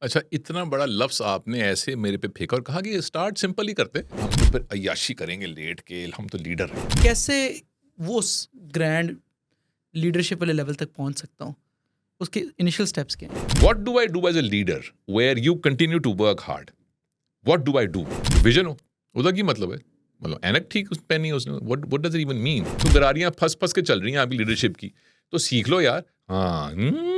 अच्छा, इतना बड़ा लफ्ज़ आपने ऐसे मेरे पे फेंका और कहा कि स्टार्ट सिंपल ही करते हैं। हम तो फिर अय्याशी करेंगे लेट के, हम तो लीडर हैं। कैसे वो ग्रैंड लीडरशिप वाले लेवल तक पहुंच सकता हूँ? उसके इनिशियल स्टेप्स क्या हैं? What do I do as a leader where you continue to work hard? What do I do? Vision हो, उसका क्या मतलब है? मतलब ऐनक ठीक उस पहनी है उसने, what what does it even mean? तो गरारियाँ फँस-फँस के चल रही हैं आपकी लीडरशिप की, तो सीख लो यार। हाँ,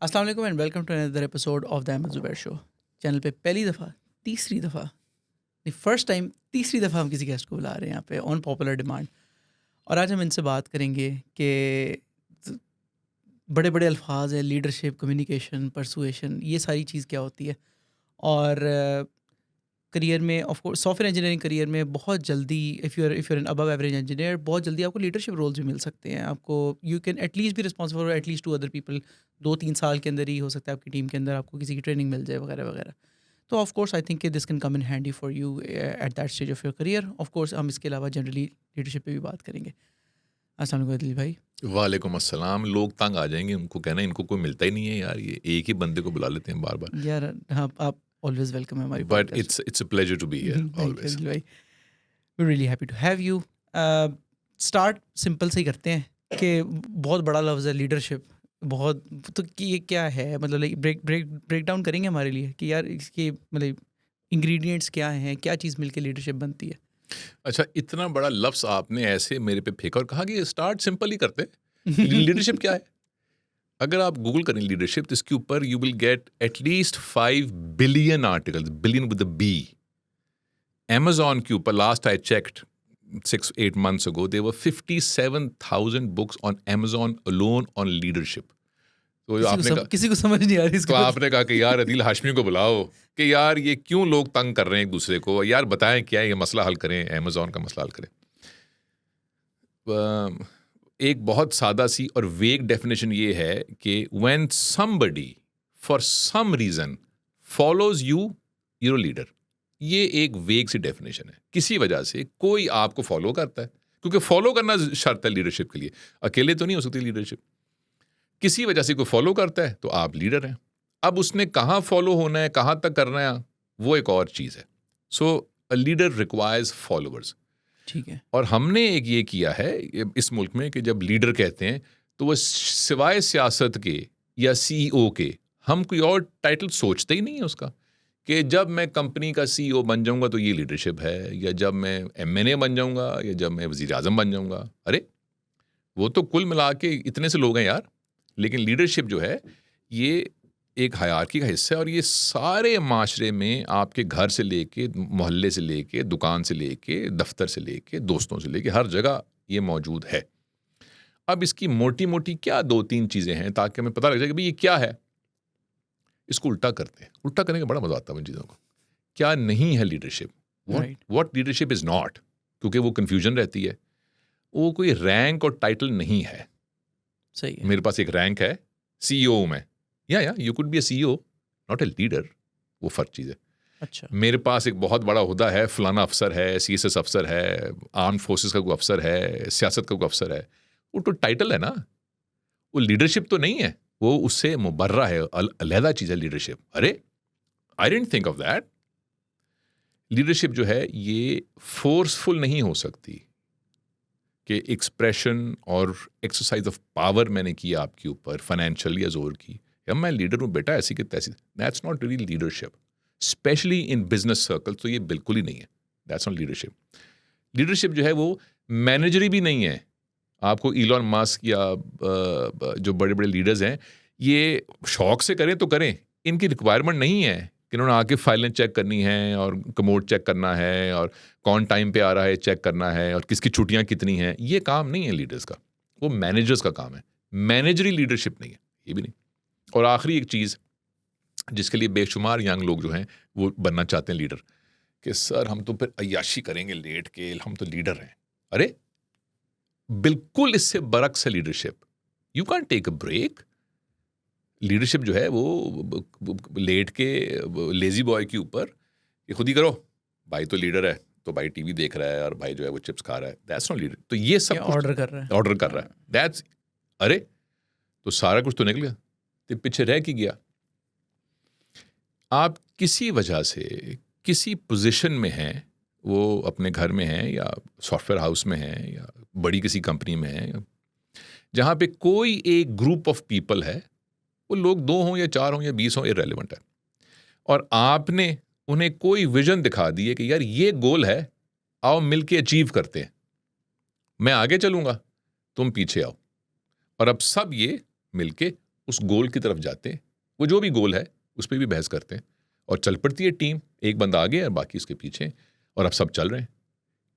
अस्सलाम वालेकुम and welcome to another episode of the Ahmad Zubair show. Channel पे पहली दफ़ा, तीसरी दफ़ा, द फर्स्ट टाइम तीसरी दफ़ा हम किसी गेस्ट को बुला रहे हैं यहाँ पे ऑन पॉपुलर डिमांड। और आज हम इनसे बात करेंगे कि बड़े बड़े अल्फाज है, लीडरशिप, कम्युनिकेशन, परसुएशन, ये सारी चीज़ क्या होती है। और करियर में of course software engineering career में बहुत जल्दी if you are an above average engineer, बहुत जल्दी आपको लीडरशिप रोल्स भी मिल सकते हैं। आपको यू कैन एटलीस्ट भी responsible for at least to other people. 2-3 साल के अंदर ही हो सकता है आपकी टीम के अंदर आपको किसी की ट्रेनिंग मिल जाए वगैरह वगैरह। तो of course I think this can come in handy for you at that stage of your career. Of course हम इसके अलावा जनरली लीडरशिप पे भी बात करेंगे। अस्सलाम वालेकुम अदिल भाई। वालेकुम अस्सलाम। लोग तंग आ जाएँगे, उनको कहना है इनको कोई मिलता ही नहीं है यार, ये एक ही बंदे को बुला लेते हैं बार-बार। यार हाँ, आप ऑलवेज वेलकम है हमारी but podcast. It's a pleasure to be here thank you always. Adil भाई। We really happy to have you. Start simple से ही करते हैं कि बहुत बड़ा लफ्ज़ है लीडरशिप। बहुत तो कि ये क्या है, मतलब like break break break down करेंगे हमारे लिए कि यार इसके मतलब इंग्रेडिएंट्स क्या हैं, क्या चीज़ मिलके लीडरशिप बनती है? अच्छा, इतना बड़ा लफ्ज़ आपने ऐसे मेरे पे फेंका और कहा कि स्टार्ट सिंपल ही करते हैं। लीडरशिप क्या है? अगर आप गूगल करें लीडरशिप तो इसके ऊपर you will get at least 5 billion articles, billion with the B. Amazon के ऊपर last I checked 6-8 months ago there were 57,000 books on Amazon alone on leadership. तो आपने कहा, किसी को समझ नहीं आ रही तो इसका आपने कहा कि यार अदील हाशमी को बुलाओ कि यार ये क्यों लोग तंग कर रहे हैं एक दूसरे को, यार बताएं क्या है, ये मसला हल करें, Amazon का मसला हल करें। एक बहुत सादा सी और वेग डेफिनेशन ये है कि when somebody for some reason follows you, you're a leader। ये एक वेग सी डेफिनेशन है। किसी वजह से कोई आपको फॉलो करता है, क्योंकि फॉलो करना शर्त है लीडरशिप के लिए, अकेले तो नहीं हो सकती लीडरशिप। किसी वजह से कोई फॉलो करता है तो आप लीडर हैं। अब उसने कहाँ फॉलो होना है, कहाँ तक करना है, वो एक और चीज़ है। सो अ लीडर रिक्वायर्स फॉलोअर्स। ठीक है। और हमने एक ये किया है इस मुल्क में कि जब लीडर कहते हैं तो वो सिवाय सियासत के या सीईओ के हम कोई और टाइटल सोचते ही नहीं है उसका, कि जब मैं कंपनी का सीईओ बन जाऊंगा तो ये लीडरशिप है, या जब मैं एमएनए बन जाऊंगा, या जब मैं वज़ीर आज़म बन जाऊंगा। अरे वो तो कुल मिला के इतने से लोग हैं यार। लेकिन लीडरशिप जो है ये एक हायरार्की का हिस्सा है, और ये सारे माशरे में आपके घर से लेके, मोहल्ले से लेके, दुकान से लेके, दफ्तर से लेके, दोस्तों से लेके, हर जगह ये मौजूद है। अब इसकी मोटी मोटी क्या 2-3 चीज़ें हैं ताकि हमें पता लग जाए कि भाई ये क्या है। इसको उल्टा करते हैं, उल्टा करने का बड़ा मजा आता है इन चीज़ों को। क्या नहीं है leadership, what right. What leadership is not, क्योंकि वो कन्फ्यूजन रहती है। वो कोई रैंक और टाइटल नहीं है। सही है। मेरे पास एक रैंक है, सीईओ में, या you could be a CEO, not a leader. वो फर्क चीज़ है। अच्छा। मेरे पास एक बहुत बड़ा ओहदा है, फलाना अफसर है, सीएसएस अफसर है, आर्म फोर्सेस का कोई अफसर है, सियासत का कोई अफसर है। वो तो टाइटल है ना, वो लीडरशिप तो नहीं है। वो उससे मुबर्रा है, अलहदा चीज़ है लीडरशिप। अरे I didn't think of that. Leadership जो है ये फोर्सफुल नहीं हो सकती कि एक्सप्रेशन और एक्सरसाइज ऑफ पावर मैंने किया आपके ऊपर, फाइनेंशियल या जोर की, या मैं लीडर हूँ बेटा ऐसी कि तैसी। That's not really leadership, specially in business circle. तो ये बिल्कुल ही नहीं है, दैट्स नॉट लीडरशिप। लीडरशिप जो है वो मैनेजरी भी नहीं है। आपको इलॉन मस्क या जो बड़े बड़े लीडर्स हैं, ये शौक से करें तो करें, इनकी रिक्वायरमेंट नहीं है कि इन्होंने आके फाइलें चेक करनी है और कमोड चेक करना है और कौन टाइम पे आ रहा है चेक करना है और किसकी छुट्टियां कितनी हैं। ये काम नहीं है लीडर्स का, वो मैनेजर्स का काम है। मैनेजरी लीडरशिप नहीं है, ये भी नहीं। और आखिरी एक चीज़ जिसके लिए बेशुमार यंग लोग जो हैं वो बनना चाहते हैं लीडर, कि सर हम तो फिर अय्याशी करेंगे लेट के, हम तो लीडर हैं। अरे बिल्कुल इससे बरक्स है leadership. You can take a break. Leadership जो है वो लेट के लेजी बॉय के ऊपर, ये खुद ही करो, भाई तो लीडर है, तो भाई टीवी देख रहा है और भाई जो है वो चिप्स खा रहा है, दैट्स नॉट लीडर। तो ये सब ऑर्डर कर रहा है। ऑर्डर कर रहा है, दैट्स, अरे तो सारा कुछ तो निकल गया, तो पीछे रह के गया। आप किसी वजह से किसी पोजीशन में हैं, वो अपने घर में हैं या सॉफ्टवेयर हाउस में हैं या बड़ी किसी कंपनी में हैं, जहाँ पे कोई एक ग्रुप ऑफ पीपल है, वो लोग 2 हों या 4 हों या 20 हों, इररेलेवेंट है, और आपने उन्हें कोई विजन दिखा दी है कि यार ये गोल है, आओ मिलके अचीव करते हैं, मैं आगे चलूंगा, तुम पीछे आओ, और अब सब ये मिलके उस गोल की तरफ जाते हैं। वो जो भी गोल है उस पर भी बहस करते हैं, और चल पड़ती है टीम, एक बंदा आगे और बाकी उसके पीछे, और अब सब चल रहे हैं।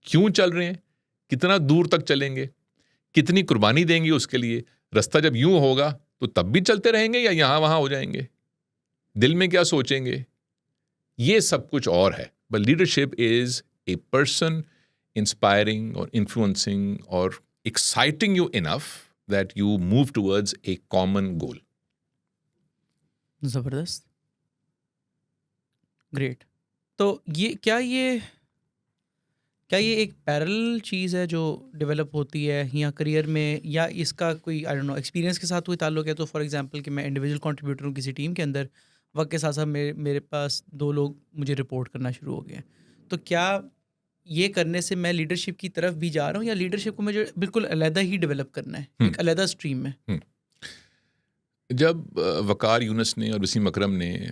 क्यों चल रहे हैं, कितना दूर तक चलेंगे, कितनी कुर्बानी देंगे उसके लिए, रास्ता जब यूं होगा तो तब भी चलते रहेंगे या यहां वहां हो जाएंगे, दिल में क्या सोचेंगे, ये सब कुछ और है। But leadership is a person inspiring और इन्फ्लुएंसिंग और exciting you enough that you move towards a common goal. ज़बरदस्त, ग्रेट। तो क्या ये एक पैरेलल चीज़ है जो डेवलप होती है या करियर में, या इसका कोई आई डोंट नो एक्सपीरियंस के साथ कोई ताल्लुक है? तो फॉर एग्जांपल कि मैं इंडिविजुअल कंट्रीब्यूटर हूँ किसी टीम के अंदर, वक्त के साथ साथ मेरे पास 2 लोग मुझे रिपोर्ट करना शुरू हो गए हैं, तो क्या ये करने से मैं लीडरशिप की तरफ भी जा रहा हूँ, या लीडरशिप को मुझे बिल्कुल अलहदा ही डेवलप करना है, एक अलहदा स्ट्रीम में? जब वकार यूनुस ने और वसीम अकरम ने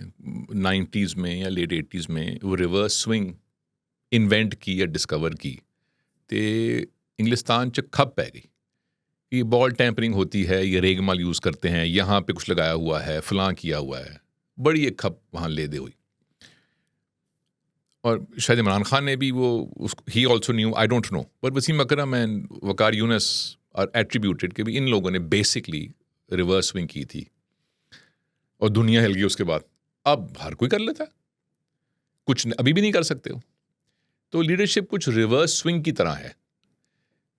90s में या लेट 80s में वो रिवर्स स्विंग इन्वेंट की या डिस्कवर की, तो इंग्लिस्तान च खप पै गई। ये बॉल टैंपरिंग होती है, ये रेगमाल यूज़ करते हैं, यहाँ पे कुछ लगाया हुआ है, फलां किया हुआ है, बड़ी एक खप वहाँ ले दे हुई। और शायद इमरान खान ने भी वो ही also knew, I don't know, but Wasim Akram and Waqar Younis are attributed कि भी इन लोगों ने बेसिकली रिवर्स स्विंग की थी, और दुनिया हिल गई उसके बाद। अब हर कोई कर लेता है, कुछ अभी भी नहीं कर सकते हो। तो लीडरशिप कुछ रिवर्स स्विंग की तरह है।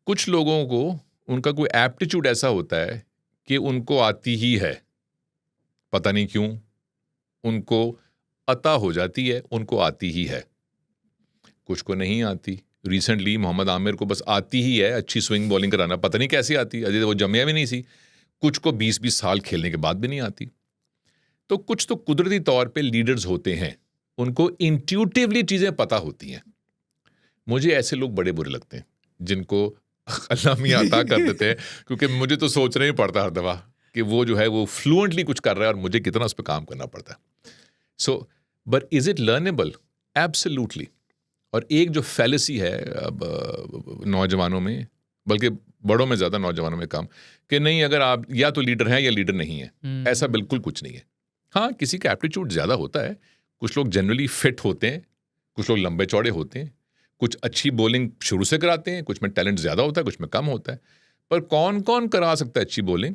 कुछ लोगों को उनका कोई एप्टीट्यूड ऐसा होता है कि उनको आती ही है, पता नहीं क्यों, उनको अता हो जाती है, उनको आती ही है। कुछ को नहीं आती। रिसेंटली मोहम्मद आमिर को बस आती ही है अच्छी स्विंग बॉलिंग कराना, पता नहीं कैसी आती, अजय वो जमिया भी नहीं सी। कुछ को 20-20 साल खेलने के बाद भी नहीं आती। तो कुछ तो कुदरती तौर पे लीडर्स होते हैं, उनको इंट्यूटिवली चीज़ें पता होती हैं। मुझे ऐसे लोग बड़े बुरे लगते हैं जिनको अल्लाह मियां अता कर देते हैं, क्योंकि मुझे तो सोचना ही पड़ता है हर दफ़ा कि वो जो है वो फ्लुएंटली कुछ कर रहा है और मुझे कितना उस पर काम करना पड़ता है। So but is it learnable? Absolutely. और एक जो फैलेसी है अब नौजवानों में, बल्कि बड़ों में ज़्यादा, नौजवानों में काम, कि नहीं अगर आप या तो लीडर हैं या लीडर नहीं है, ऐसा बिल्कुल कुछ नहीं है। हाँ, किसी का एप्टीट्यूड ज़्यादा होता है, कुछ लोग जनरली फिट होते हैं, कुछ लोग लंबे चौड़े होते हैं, कुछ अच्छी बॉलिंग शुरू से कराते हैं, कुछ में टैलेंट ज़्यादा होता है, कुछ में कम होता है। पर कौन कौन करा सकता है अच्छी बॉलिंग?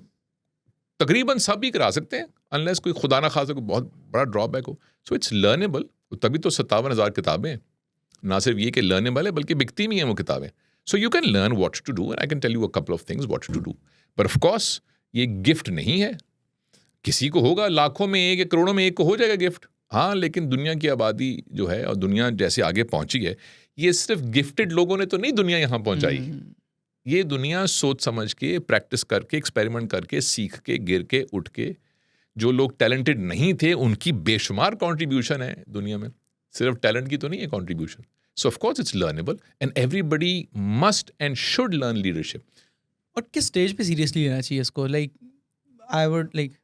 तकरीबन सब ही करा सकते हैं, अनलेस कोई खुदा ना खासा कोई बहुत बड़ा ड्रॉबैक हो। So it's learnable. तभी तो 57,000 किताबें हैं। ना सिर्फ ये कि लर्नेबल है, बल्कि बिकती भी हैं वो किताबें। So you can learn what to do, and I can tell you a couple of things what to do. पर ऑफ कोर्स ये गिफ्ट नहीं है, किसी को होगा, लाखों में एक या करोड़ों में एक को हो जाएगा गिफ्ट। हाँ, लेकिन दुनिया की आबादी जो है और दुनिया जैसे आगे पहुंची है, ये सिर्फ गिफ्टेड लोगों ने तो नहीं दुनिया यहाँ पहुंचाई। ये दुनिया सोच समझ के, प्रैक्टिस करके, एक्सपेरिमेंट करके, सीख के, गिर के, उठ के, जो लोग टैलेंटेड नहीं थे उनकी बेशुमार कंट्रीब्यूशन है दुनिया में, सिर्फ टैलेंट की तो नहीं है contribution. So of course it's learnable and everybody must and should learn leadership. और किस स्टेज पे सीरियसली लेना चाहिए इसको? Like I would like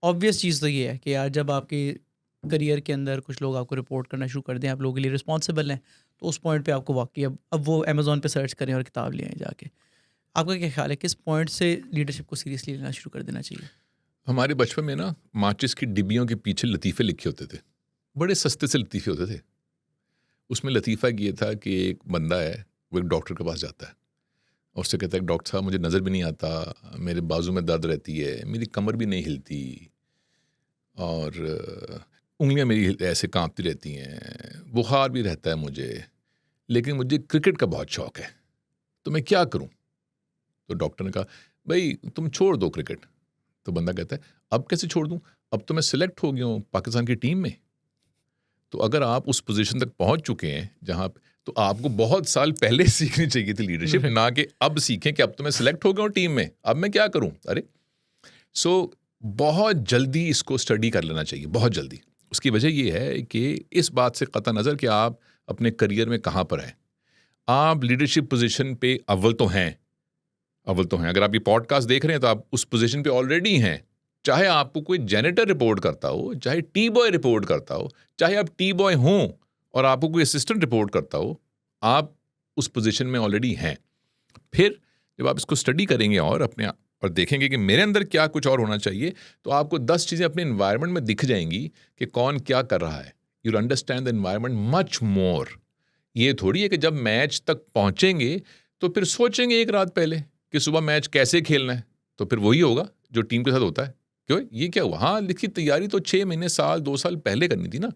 obvious चीज़ तो ये है कि यार जब आपके करियर के अंदर कुछ लोग आपको रिपोर्ट करना शुरू कर दें, आप लोगों के लिए रिस्पॉन्सिबल हैं, तो उस पॉइंट पे आपको वाकई अब वो अमेज़ॉन पे सर्च करें और किताब ले आएं जाके। आपका क्या ख्याल है, किस पॉइंट से लीडरशिप को सीरियसली लेना शुरू कर देना चाहिए? हमारे बचपन में ना माचिस की डिब्बियों के पीछे लतीफ़े लिखे होते थे, बड़े सस्ते से लतीफ़े होते थे। उसमें लतीफ़ा ये था कि एक बंदा है, वो एक डॉक्टर के पास जाता है और उससे कहता है डॉक्टर साहब मुझे नज़र भी नहीं आता, मेरे बाजू में दर्द रहती है, मेरी कमर भी नहीं हिलती और उंगलियां मेरी ऐसे कांपती रहती हैं, बुखार भी रहता है मुझे, लेकिन मुझे क्रिकेट का बहुत शौक है, तो मैं क्या करूं? तो डॉक्टर ने कहा भाई तुम छोड़ दो क्रिकेट। तो बंदा कहता है अब कैसे छोड़ दूं, अब तो मैं सिलेक्ट हो गया हूं पाकिस्तान की टीम में। तो अगर आप उस पोजीशन तक पहुंच चुके हैं जहां तो आपको बहुत साल पहले सीखनी चाहिए थी लीडरशिप, ना कि अब सीखें कि अब तो मैं सिलेक्ट हो गया हूँ टीम में, अब मैं क्या करूँ। अरे सो बहुत जल्दी इसको स्टडी कर लेना चाहिए, बहुत जल्दी। उसकी वजह ये है कि इस बात से कतई नज़र कि आप अपने करियर में कहाँ पर हैं। आप लीडरशिप पोजीशन पे अव्वल तो हैं। अगर आप ये पॉडकास्ट देख रहे हैं तो आप उस पोजीशन पे ऑलरेडी हैं। चाहे आपको कोई जेनेटर रिपोर्ट करता हो, चाहे टी बॉय रिपोर्ट करता हो, चाहे आप टी बॉय हों और आपको कोई असिस्टेंट रिपोर्ट करता हो, आप उस पोजीशन में ऑलरेडी हैं। फिर जब आप इसको स्टडी करेंगे और देखेंगे कि मेरे अंदर क्या कुछ और होना चाहिए, तो आपको 10 चीज़ें अपने एनवायरनमेंट में दिख जाएंगी कि कौन क्या कर रहा है। You understand the environment much more. ये थोड़ी है कि जब मैच तक पहुंचेंगे तो फिर सोचेंगे एक रात पहले कि सुबह मैच कैसे खेलना है, तो फिर वही होगा जो टीम के साथ होता है। क्यों ये क्या हुआ? हाँ, लिखी तैयारी तो 6 महीने, साल, 2 साल पहले करनी थी ना,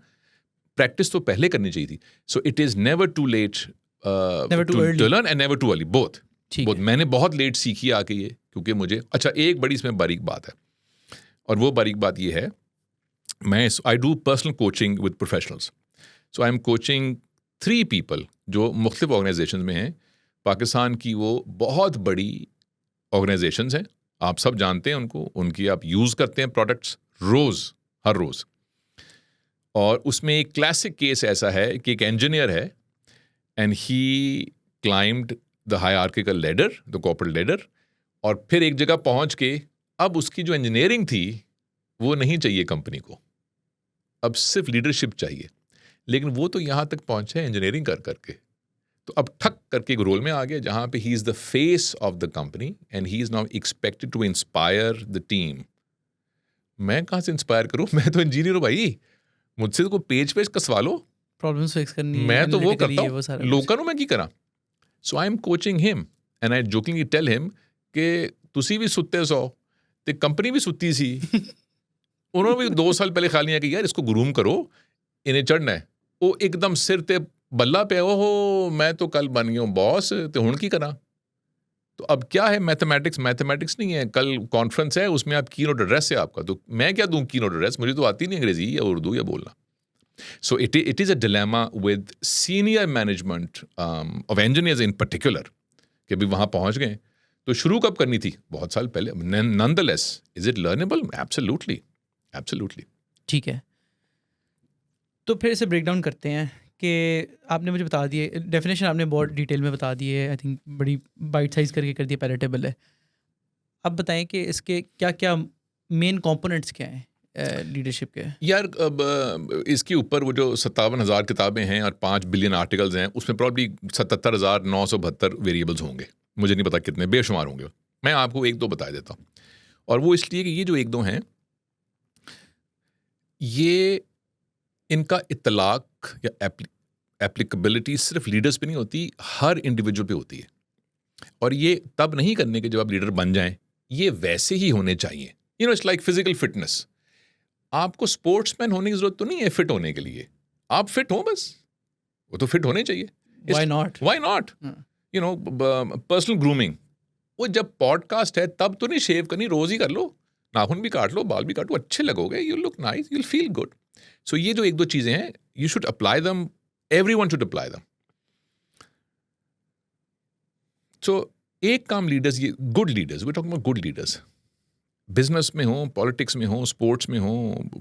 प्रैक्टिस तो पहले करनी चाहिए थी। So it is never too late Never too early. To learn and never too early, both. ठीक है। मैंने बहुत लेट सीखी आके ये, क्योंकि मुझे अच्छा एक बड़ी इसमें बारीक बात है, और वो बारीक बात ये है, I do personal coaching with professionals. So I am coaching 3 people जो मुख्तलिफ ऑर्गेनाइजेशन में हैं। पाकिस्तान की वो बहुत बड़ी ऑर्गेनाइजेशंस हैं, आप सब जानते हैं उनको, उनकी आप यूज़ करते हैं प्रोडक्ट्स हर रोज़। और उसमें एक क्लासिक केस ऐसा है कि एक इंजीनियर है and he climbed the hierarchical ladder, the corporate ladder, और फिर एक जगह पहुंच के अब उसकी जो इंजीनियरिंग थी वो नहीं चाहिए कंपनी को, अब सिर्फ लीडरशिप चाहिए। लेकिन वो तो यहाँ तक पहुंचे इंजीनियरिंग कर करके, तो अब ठक करके एक रोल में आ गया जहाँ पे he is the face of the company and he is now expected to inspire the team. मैं कहाँ से इंस्पायर करूँ? मैं तो इंजीनियर हूँ भाई, मुझसे तो कोई पेज कसवा लो, प्रॉब्लम्स फिक्स करनी है, मैं तो वो analytically करता है, वो हूँ, सारा लोगों ਨੂੰ मैं की करा। So I am coaching him and I jokingly tell him कि ਤੁਸੀਂ ਵੀ ਸੁੱਤੇ ਸੋ ਤੇ ਕੰਪਨੀ ਵੀ ਸੁੱਤੀ ਸੀ। ਉਹਨਾਂ ਵੀ 2 ਸਾਲ ਪਹਿਲੇ ਖਾਲੀਆਂ ਕਿ ਯਾਰ इसको ग्रूम करो, इन्हें चढ़ना है। ਉਹ ਇੱਕਦਮ ਸਿਰ ਤੇ ਬੱਲਾ ਪਿਆ, ਉਹ मैं तो कल बन गया हूँ बॉस, तो ਹੁਣ की करा। तो अब क्या है, मैथमेटिक्स नहीं है, कल कॉन्फ्रेंस है, उसमें आप की नोट एड्रेस है आपका, तो मैं क्या दूं की नोट एड्रेस, मुझे तो आती नहीं अंग्रेजी या उर्दू या बोलना। So it is a dilemma with senior management of engineers in particular कि अभी वहाँ पहुँच गए, तो शुरू कब करनी थी? बहुत साल पहले। Nonetheless, is it learnable? Absolutely. ठीक है। तो फिर इसे ब्रेक डाउन करते हैं कि आपने मुझे बता दिए, डेफिनेशन आपने बहुत डिटेल में बता दी है, आई थिंक बड़ी बाइट साइज करके कर दिया, पैलेटेबल है। अब बताएं कि इसके क्या क्या मेन कंपोनेंट्स क्या हैं लीडरशिप के? यार अब इसके ऊपर वो जो 57,000 किताबें हैं और 5 बिलियन आर्टिकल्स हैं, उसमें प्रॉब्ली 77,972 वेरिएबल्स होंगे, मुझे नहीं पता कितने, बेशुमार होंगे। मैं आपको 1-2 बता देता हूँ, और वो इसलिए कि ये जो 1-2 हैं, ये इनका इतलाक या एप्लीकेबिलिटी सिर्फ लीडर्स पे नहीं होती, हर इंडिविजुअल पे होती है। और ये तब नहीं करने के जब आप लीडर बन जाएं, ये वैसे ही होने चाहिए। You know, it's like physical fitness. आपको स्पोर्ट्समैन होने की जरूरत तो नहीं है फिट होने के लिए, आप फिट हो बस, वो तो फिट होने चाहिए। Why not? You know, personal grooming, वो जब पॉडकास्ट है तब तो नहीं शेव करनी, रोज ही कर लो, नाखून भी काट लो, बाल भी काट लो, अच्छे लगोगे, you look nice, you feel good. So ये जो 1-2 चीजें हैं, you should apply them, everyone should apply them. So एक काम लीडर्स, ये good leaders, we talking about good leaders, business में हो, पॉलिटिक्स में हो, स्पोर्ट्स में हो,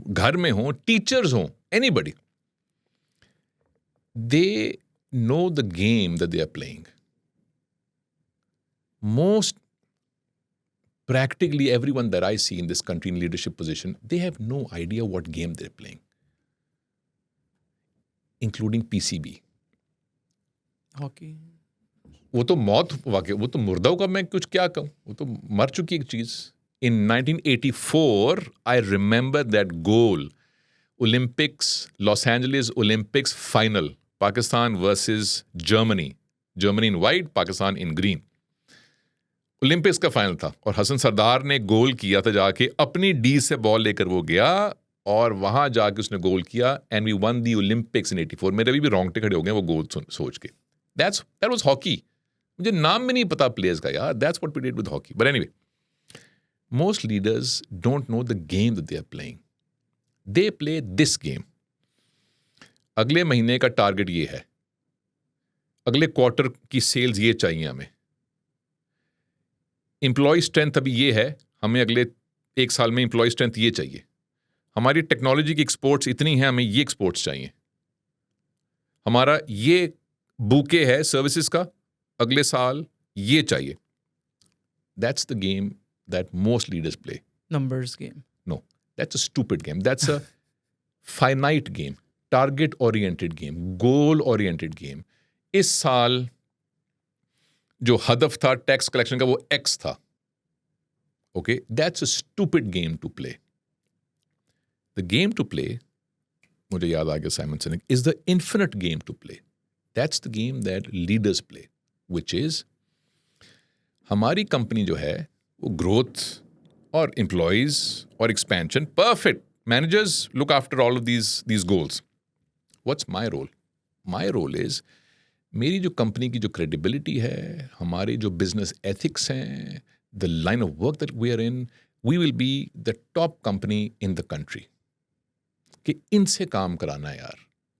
घर में हो, टीचर्स हो, anybody, they know the game that they are playing. Most practically everyone that I see in this country in leadership position, they have no idea what game they're playing, including PCB. Hockey, वो तो मौत वाकई, वो तो मुर्दा का, मैं कुछ क्या कहूँ, वो तो मर चुकी एक चीज। In 1984, I remember that goal, Olympics, Los Angeles Olympics final, Pakistan versus Germany. Germany in white, Pakistan in green. Olympics का फाइनल था और हसन सरदार ने गोल किया था, जाके अपनी डी से बॉल लेकर वो गया और वहां जाके उसने गोल किया, and we won the Olympics in 84। मेरे अभी भी रोंगटे खड़े हो गए वो गोल सोच के। That was hockey. मुझे नाम भी नहीं पता प्लेयर्स का यार, that's what we did with hockey. But anyway, most leaders don't know the game that they are playing, they play this game. अगले महीने का टारगेट ये है, अगले क्वार्टर की सेल्स ये चाहिए हमें, एम्प्लॉय स्ट्रेंथ अभी ये है, हमें अगले 1 साल में एम्प्लॉय स्ट्रेंथ ये चाहिए, हमारी टेक्नोलॉजी की एक्सपोर्ट्स इतनी है, हमें ये एक्सपोर्ट्स चाहिए, हमारा ये बुके है सर्विसेज का, अगले साल ये चाहिए. That's the game that most leaders play. Numbers game. No, that's a stupid game. That's a finite game, target oriented game, goal oriented game. इस साल जो हदफ था टैक्स कलेक्शन का वो X था. Okay, that's a stupid game to play. The game to play, मुझे याद आ गया Simon सिनेक, is the infinite game to play. That's the game that leaders play, which is हमारी कंपनी जो है वो ग्रोथ और एम्प्लॉयज और expansion, perfect, managers look after all of these goals. What's my role? My role is मेरी जो company की जो क्रेडिबिलिटी है, हमारे जो बिजनेस एथिक्स हैं, the line of work that we are in, we will be the top company in the country. कि इनसे काम कराना है यार.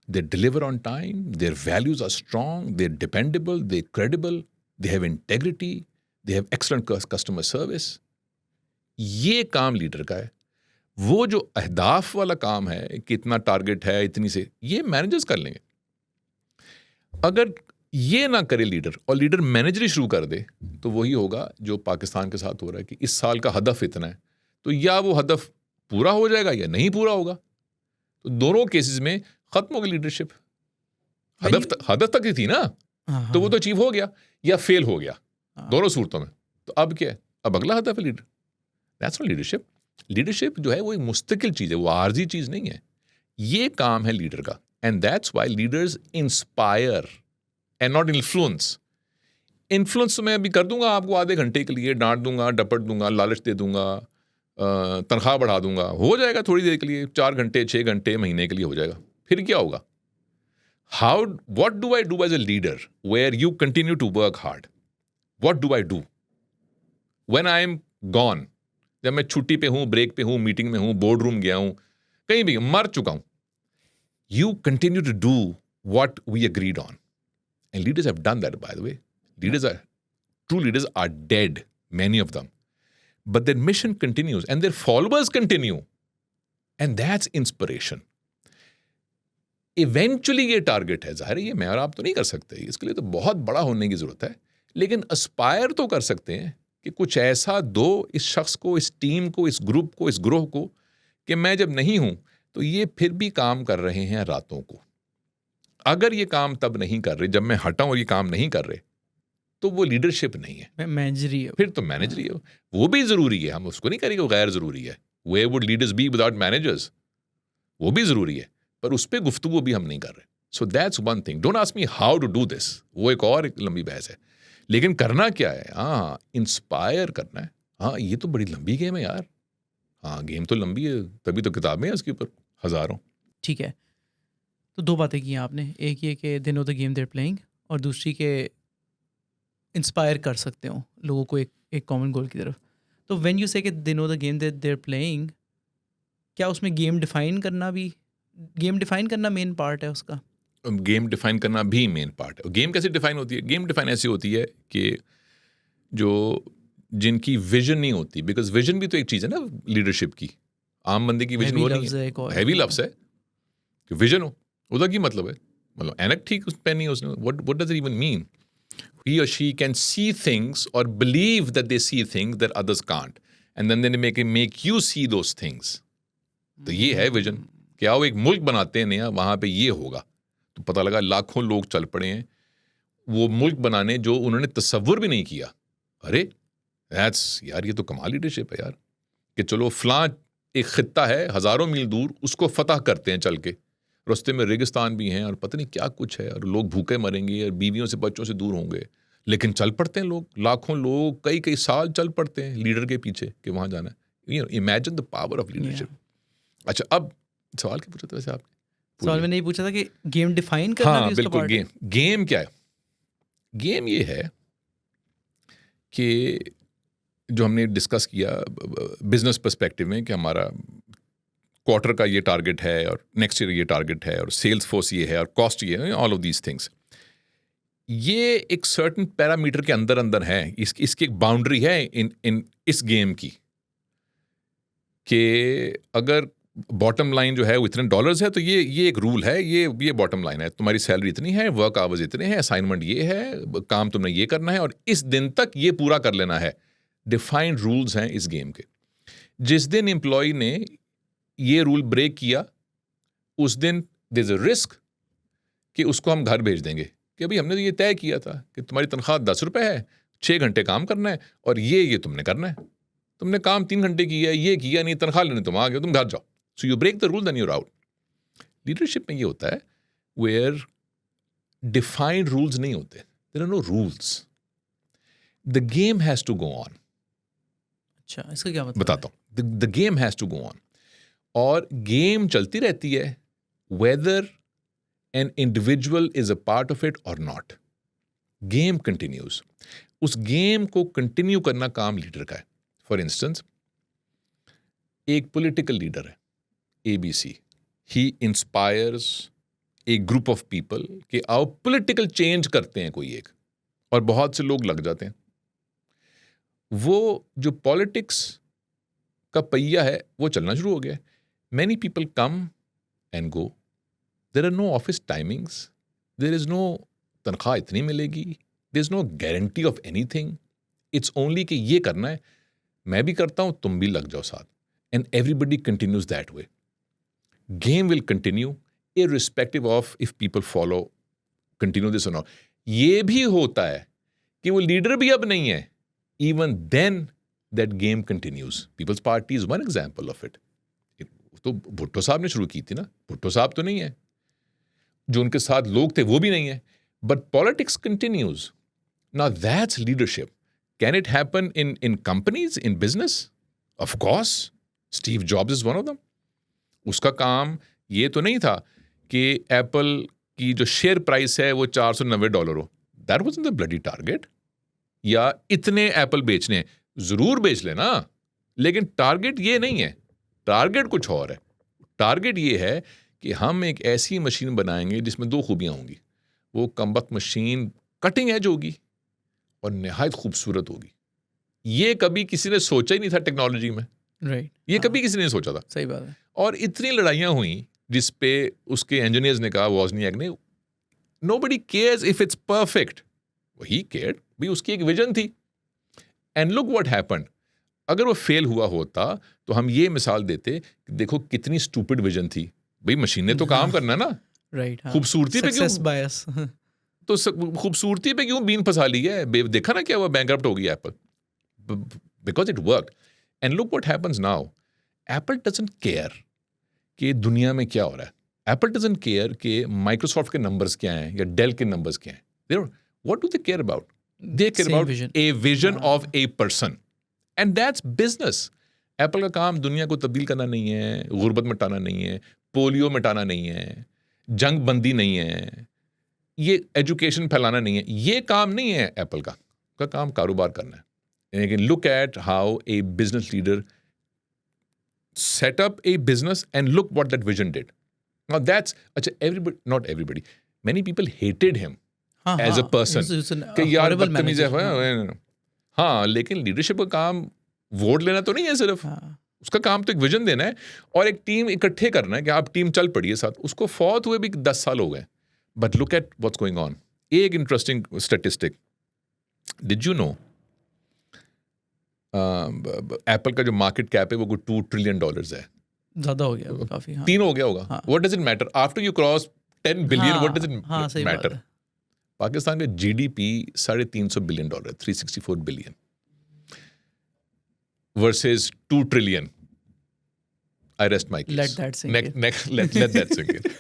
They deliver on time, their values are strong, they are dependable, they are credible, they have integrity, they have excellent customer service. ये काम leader का है. वो जो अहदाफ वाला काम है कि इतना टारगेट है, इतनी से, ये मैनेजर्स कर लेंगे. अगर ये ना करे लीडर और लीडर मैनेजरी शुरू कर दे तो वही होगा जो पाकिस्तान के साथ हो रहा है कि इस साल का हदफ इतना है, तो या वो हदफ पूरा हो जाएगा या नहीं पूरा होगा. तो दोनों केसेस में खत्म हो गई लीडरशिप. हदफ तक ही थी ना, तो वो तो अचीव हो गया या फेल हो गया, दोनों सूरतों में. तो अब क्या है? अब अगला हदफ है leader. That's not leadership. Leadership जो है वो एक मुस्तकिल चीज है, वो आर्जी चीज नहीं है. ये काम है लीडर का. And that's why leaders inspire and not influence. Influence मैं अभी कर दूंगा आपको आधे घंटे के लिए, डांट दूंगा, डपट दूंगा, लालच दे दूंगा, तनख्वाह बढ़ा दूंगा, हो जाएगा थोड़ी देर के लिए, 4 घंटे 6 घंटे महीने के लिए हो जाएगा. फिर क्या होगा? what do I do as a leader where you continue to work hard? What do I do when I am gone? जब मैं छुट्टी पे हूं, ब्रेक पे हूं, मीटिंग में हूं, बोर्ड रूम गया हूं, कहीं भी मर चुका हूं, you continue to do what we agreed on. And leaders have done that, by the way. True leaders are dead, many of them. But their mission continues and their followers continue. And that's inspiration. Eventually ये target है, जाहिर है ये मैं और आप तो नहीं कर सकते, इसके लिए तो बहुत बड़ा होने की जरूरत है, लेकिन एस्पायर तो कर सकते हैं कि कुछ ऐसा दो इस शख्स को, इस टीम को, इस ग्रुप को, इस ग्रोह को, कि मैं जब नहीं हूं तो ये फिर भी काम कर रहे हैं रातों को. अगर ये काम तब नहीं कर रहे, जब मैं हटा और ये काम नहीं कर रहे, तो वो लीडरशिप नहीं है, मैनेजरी है. फिर तो मैनेजरी है. वो भी जरूरी है, हम उसको नहीं करेंगे वो गैर जरूरी है. Where would leaders be without managers? वो भी जरूरी है, पर उस पर गुफ्तगू भी हम नहीं कर रहे. So that's one thing. Don't ask me how to do this, वो एक और लंबी बहस है. लेकिन करना क्या है? हाँ, इंस्पायर करना है. हाँ, ये तो बड़ी लंबी गेम है यार. हाँ, गेम तो लंबी है, तभी तो किताबें हैं उसके ऊपर हजारों. ठीक है, तो 2 बातें की आपने. एक ये कि they know the game they're playing, और दूसरी के इंस्पायर कर सकते हो लोगों को एक कॉमन गोल की तरफ. तो व्हेन यू से कि they know the game they're playing, क्या उसमें गेम डिफाइन करना मेन पार्ट है उसका? गेम डिफाइन करना भी मेन पार्ट है. गेम कैसे डिफाइन होती है? गेम डिफाइन ऐसी होती है कि जो जिनकी विजन नहीं होती, बिकॉज विजन भी तो एक चीज़ है ना लीडरशिप की. आम बंदे की विजन वो नहीं है, हैवी लफ्स है कि विजन हो. उसका की मतलब है, मतलब एनक ठीक उस पे नहीं, उसने what does it even mean? He or she can see things or believe that they see things that others can't, and then they make you see those things. तो ये है विजन. क्या वो एक मुल्क बनाते हैं नया, वहाँ पे ये होगा, तो पता लगा लाखों लोग चल पड़े हैं वो मुल्क बनाने जो उन्होंने तसव्वुर भी नहीं किया. अरे दैट्स यार, ये तो कमाल लीडरशिप है यार, कि चलो फलां एक खित्ता है हज़ारों मील दूर, उसको फतह करते हैं चल के. रास्ते में रेगिस्तान भी हैं और पता नहीं क्या कुछ है, और लोग भूखे मरेंगे और बीवियों से बच्चों से दूर होंगे, लेकिन चल पड़ते हैं लोग, लाखों लोग कई साल चल पड़ते हैं लीडर के पीछे कि वहाँ जाना है. Imagine the power of leadership. अच्छा, अब सवाल क्या पूछा था वैसे आपने? सवाल मैंने ये पूछा था कि गेम डिफाइन करना भी उसका पार्ट है. गेम क्या है? गेम ये है कि जो हमने डिस्कस किया बिजनेस पर्सपेक्टिव में कि हमारा क्वार्टर का ये टारगेट है और नेक्स्ट ईयर ये टारगेट है और सेल्स फोर्स ये है और कॉस्ट ये है, ऑल ऑफ दीज थिंग्स. ये एक सर्टन पैरामीटर के अंदर अंदर है, इसकी एक बाउंड्री है इन इस गेम की, कि अगर बॉटम लाइन जो है वो इतने डॉलर्स है तो ये एक रूल है, ये बॉटम लाइन है, तुम्हारी सैलरी इतनी है, वर्क आवर्स इतने हैं, असाइनमेंट ये है, काम तुमने ये करना है और इस दिन तक ये पूरा कर लेना है। डिफाइंड रूल्स हैं इस गेम के। जिस दिन एम्प्लॉय ने ये रूल ब्रेक किया उस दिन देयर इज अ रिस्क कि उसको हम घर भेज देंगे कि भाई हमने तो ये तय किया था कि तुम्हारी तनख्वाह 10 रुपए है, 6 घंटे काम करना है और ये तुमने करना है, तुमने काम 3 घंटे किया है, ये किया नहीं, तनख्वाह लेने तुम आ गए, तुम घर जाओ। So you break the rule then you're out. Leadership में ये होता है वेयर डिफाइंड रूल्स नहीं होते, there are no rules, the game has to go on. अच्छा, इसका क्या मतलब? बताता हूँ, the game has to go on, और गेम चलती रहती है whether an individual is a part of it और नॉट। Game continues. उस गेम को कंटिन्यू करना काम लीडर का है। फॉर इंस्टेंस, एक पॉलिटिकल लीडर है ABC, he inspires A group of people कि आओ पॉलिटिकल चेंज करते हैं कोई एक, और बहुत से लोग लग जाते हैं। वो जो पॉलिटिक्स का पहिया है वो चलना शुरू हो गया। Many people come and go, there are no office timings, there is no तनख्वाह इतनी मिलेगी, there is no guarantee of anything, it's only कि ये करना है, मैं भी करता हूं, तुम भी लग जाओ साथ, and everybody continues that way. Game will continue irrespective of if people follow continue this or not. ये भी होता है कि वो लीडर भी अब नहीं है, even then that game continues. People's Party is one example of it. तो भुट्टो साहब ने शुरू की थी ना, भुट्टो साहब तो नहीं है, जो उनके साथ लोग थे वो भी नहीं है, but politics continues. Now that's leadership. Can it happen in companies, in business? Of course. Steve Jobs is one of them. उसका काम ये तो नहीं था कि एप्पल की जो शेयर प्राइस है वो $490 हो। That wasn't the bloody target. या इतने एप्पल बेचने हैं, जरूर बेच लेना, लेकिन टारगेट ये नहीं है, टारगेट कुछ और है। टारगेट ये है कि हम एक ऐसी मशीन बनाएंगे जिसमें 2 खूबियां होंगी। वो कमबख्त मशीन कटिंग एज होगी और निहायत खूबसूरत होगी। ये कभी किसी ने सोचा ही नहीं था टेक्नोलॉजी में, राइट? ये कभी किसी ने सोचा था। सही बात है। और इतनी लड़ाइयां हुई जिस पे उसके इंजीनियर्स ने कहा, वॉज़नियाक ने, nobody cares if it's perfect, he cared, भी उसकी एक विजन थी। And look what happened. अगर वो फेल हुआ होता तो हम ये मिसाल देते कि देखो कितनी स्टूपिड विजन थी, भाई मशीन ने तो काम करना ना, राइट? खूबसूरती पे क्यों, बायस तो खूबसूरती पे क्यों बीन फंसा ली है? देखा ना क्या हुआ, बैंकरप्ट हो गई Apple, because it worked. And look what happens now, Apple doesn't care कि दुनिया में क्या हो रहा है। एप्पल डजंट केयर कि माइक्रोसॉफ्ट के नंबर्स क्या हैं या डेल के नंबर्स क्या हैं। What do they care about? They care about a vision of a person, and that's business. Apple का काम दुनिया को तब्दील करना नहीं है, गुर्बत मिटाना नहीं है, पोलियो मिटाना नहीं है, जंग बंदी नहीं है, ये एजुकेशन फैलाना नहीं है, ये काम नहीं है एप्पल का काम कारोबार करना है। लेकिन look at how a business leader set up a business and look what that vision did. Now that's, everybody, not everybody, many people hated him as a person. कि यार बदतमीज है, हाँ, लेकिन लीडरशिप का काम वोट लेना तो नहीं है सिर्फ, उसका काम तो एक विजन देना है और एक टीम इकट्ठे करना है कि आप टीम चल पड़ी है साथ। उसको फौत हुए भी 10 साल हो गए, but look at what's going on. एक interesting statistic, did you know Apple का जो मार्केट कैप है वो कोई $2 ट्रिलियन है। ज्यादा हो गया काफी। 3 हो गया होगा। What does it matter after you cross 10 billion? What does it matter? Pakistan का GDP $350 billion, 364 billion versus 2 trillion. I rest my case. Let that sink in. Let that sink in.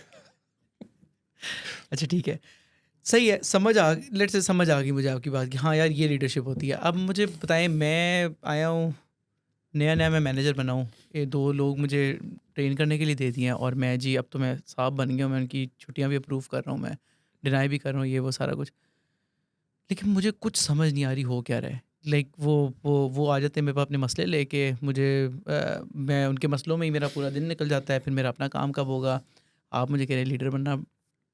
अच्छा, ठीक है, सही है, समझ आ गई मुझे आपकी बात कि हाँ यार ये लीडरशिप होती है। अब मुझे बताएं, मैं आया हूँ नया, मैं मैनेजर बना हूँ, ये 2 लोग मुझे ट्रेन करने के लिए दे दिए हैं और मैं जी अब तो मैं साहब बन गया हूँ, मैं उनकी छुट्टियाँ भी अप्रूव कर रहा हूँ, मैं डिनाई भी कर रहा हूँ, ये वो सारा कुछ। लेकिन मुझे कुछ समझ नहीं आ रही हो क्या रहा है। लाइक वो आ जाते हैं मेरे पास अपने मसले लेके, मुझे मैं उनके मसलों में ही मेरा पूरा दिन निकल जाता है, फिर मेरा अपना काम कब होगा। आप मुझे कह रहे हैं लीडर बनना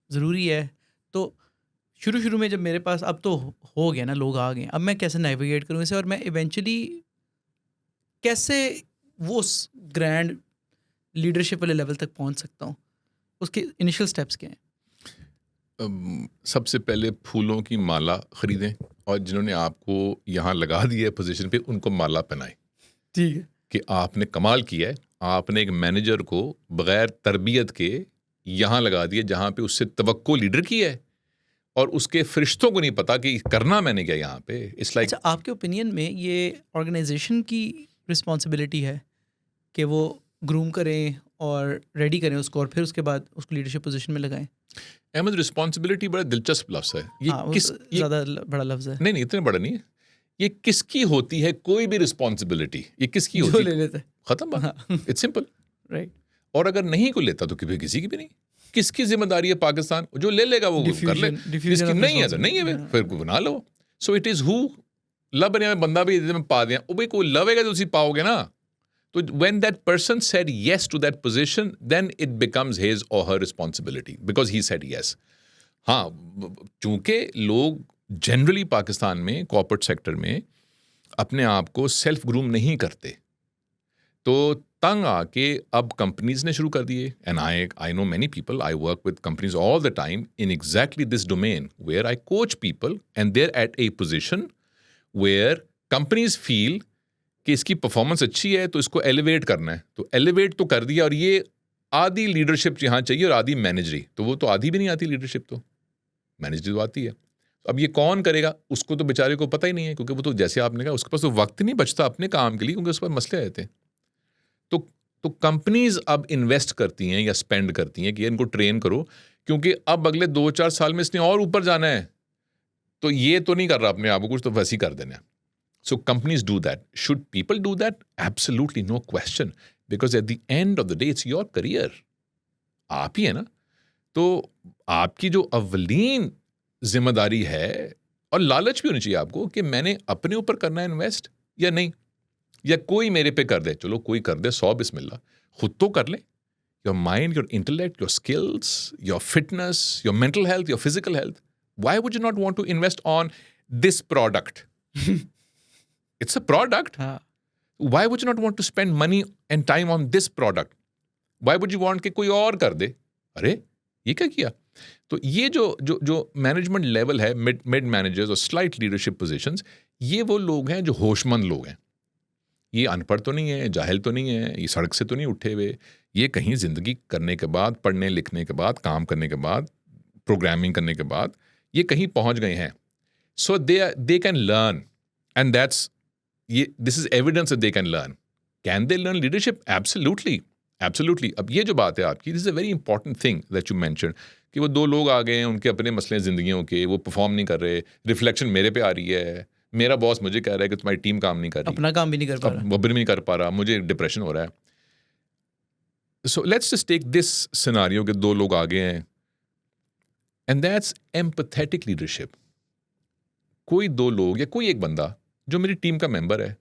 ज़रूरी है, तो शुरू में जब मेरे पास, अब तो हो गया ना, लोग आ गए, अब मैं कैसे नेविगेट करूँ इसे, और मैं इवेंचुअली कैसे वो ग्रैंड लीडरशिप वाले लेवल तक पहुंच सकता हूँ, उसके इनिशियल स्टेप्स क्या हैं? सबसे पहले फूलों की माला खरीदें और जिन्होंने आपको यहाँ लगा दिया है पोजीशन पे उनको माला पहनाएं ठीक है। कि आपने कमाल किया है, आपने एक मैनेजर को बगैर तरबियत के यहाँ लगा दिया जहाँ पे उससे तवक्को लीडर की है और उसके फरिश्तों को नहीं पता कि करना मैंने क्या यहाँ पे। इट्स लाइक अच्छा, आपके ओपिनियन में ये ऑर्गेनाइजेशन की रिस्पॉन्सिबिलिटी है कि वो ग्रूम करें और रेडी करें उसको, और फिर उसके बाद उसको लीडरशिप पोजीशन में लगाएं? अहमद, रिस्पॉन्सिबिलिटी बड़ा दिलचस्प लफ्ज़ है ये। हाँ, वो किस ये ज़्यादा बड़ा लफ्ज़ है। नहीं इतने बड़ा नहीं है। ये किसकी होती है? कोई भी रिस्पॉन्सिबिलिटी ये किसकी जो होती ले है? लेते हैं। खत्म बात। हाँ। It's simple. राइट। और अगर नहीं कोई लेता तो किसी की भी नहीं। किसकी जिम्मेदारी है? पाकिस्तान। जो ले लेगा वो कर ले। डिफ्यूजन जिसकी ऑफ नहीं है तो नहीं है, फिर कोई बना लो। So it is who love बने में बंदा भी में पा दिया, भाई कोई लवेगा तो उसी पाओगे ना। तो when that person said yes to that position, then it becomes his or her responsibility because he said yes. हाँ, चूंकि लोग जनरली पाकिस्तान में कॉर्पोरेट सेक्टर में अपने आप को सेल्फ ग्रूम नहीं करते, तो तंग आके अब कंपनीज ने शुरू कर दिए। And I know many people, I work with companies all the time in exactly this domain where I coach people and they're at a position where companies feel कि इसकी परफॉर्मेंस अच्छी है तो इसको एलिवेट करना है, तो एलिवेट तो कर दिया। और ये आधी लीडरशिप यहाँ चाहिए और आधी मैनेजरी, तो वो तो आधी भी नहीं आती लीडरशिप, तो मैनेजरी तो आती है। अब ये कौन करेगा? उसको तो बेचारे को पता ही नहीं है, क्योंकि वो तो जैसे आपने कहा उसके पास तो वक्त नहीं बचता अपने काम के लिए, क्योंकि उसके पास मसले रहते हैं। तो कंपनीज अब इन्वेस्ट करती हैं या स्पेंड करती हैं कि इनको ट्रेन करो, क्योंकि अब अगले 2-4 साल में इसने और ऊपर जाना है, तो ये तो नहीं कर रहा अपने आप को कुछ, तो वैसे ही कर देना है। So companies do that. Should people do that? Absolutely no question. Because at the end of the day, it's your career. आप ही है ना, तो आपकी जो अवलीन जिम्मेदारी है, और लालच भी होनी चाहिए आपको कि मैंने अपने ऊपर करना है इन्वेस्ट या नहीं, या कोई मेरे पे कर दे। चलो कोई कर दे, 100 बिस्मिल्लाह, खुद तो कर ले। Your mind, your intellect, your skills, your fitness, your mental health, your physical health. Why would you not want to invest on this product? It's a product. हाँ। Why would you not want to spend money and time on this product? Why would you want कि कोई और कर दे? अरे ये क्या किया? तो ये जो मैनेजमेंट लेवल है, मिड मैनेजर्स और स्लाइट लीडरशिप पोजीशंस, ये वो लोग हैं जो होशमंद लोग हैं। ये अनपढ़ तो नहीं है, जाहिल तो नहीं है, ये सड़क से तो नहीं उठे हुए। ये कहीं जिंदगी करने के बाद, पढ़ने लिखने के बाद, काम करने के बाद, प्रोग्रामिंग करने के बाद ये कहीं पहुंच गए हैं। So they can learn, and that's this is evidence that they can learn. Can they learn leadership? Absolutely. Absolutely. अब ये जो बात है आपकी, this is a very important thing that you mentioned, कि वो 2 लोग आ गए हैं, उनके अपने मसले हैं जिंदगियों के, वो परफॉर्म नहीं कर रहे, रिफ्लेक्शन मेरे पे आ रही है, मेरा बॉस मुझे कह रहा है कि तुम्हारी टीम काम नहीं कर रही, अपना काम भी नहीं कर पा रहा। वो भी नहीं कर पा रहा, मुझे डिप्रेशन हो रहा है। So let's just take this scenario कि 2 लोग आ गए हैं, and that's empathetic leadership. कोई 2 लोग या कोई एक बंदा जो मेरी टीम का मेंबर है,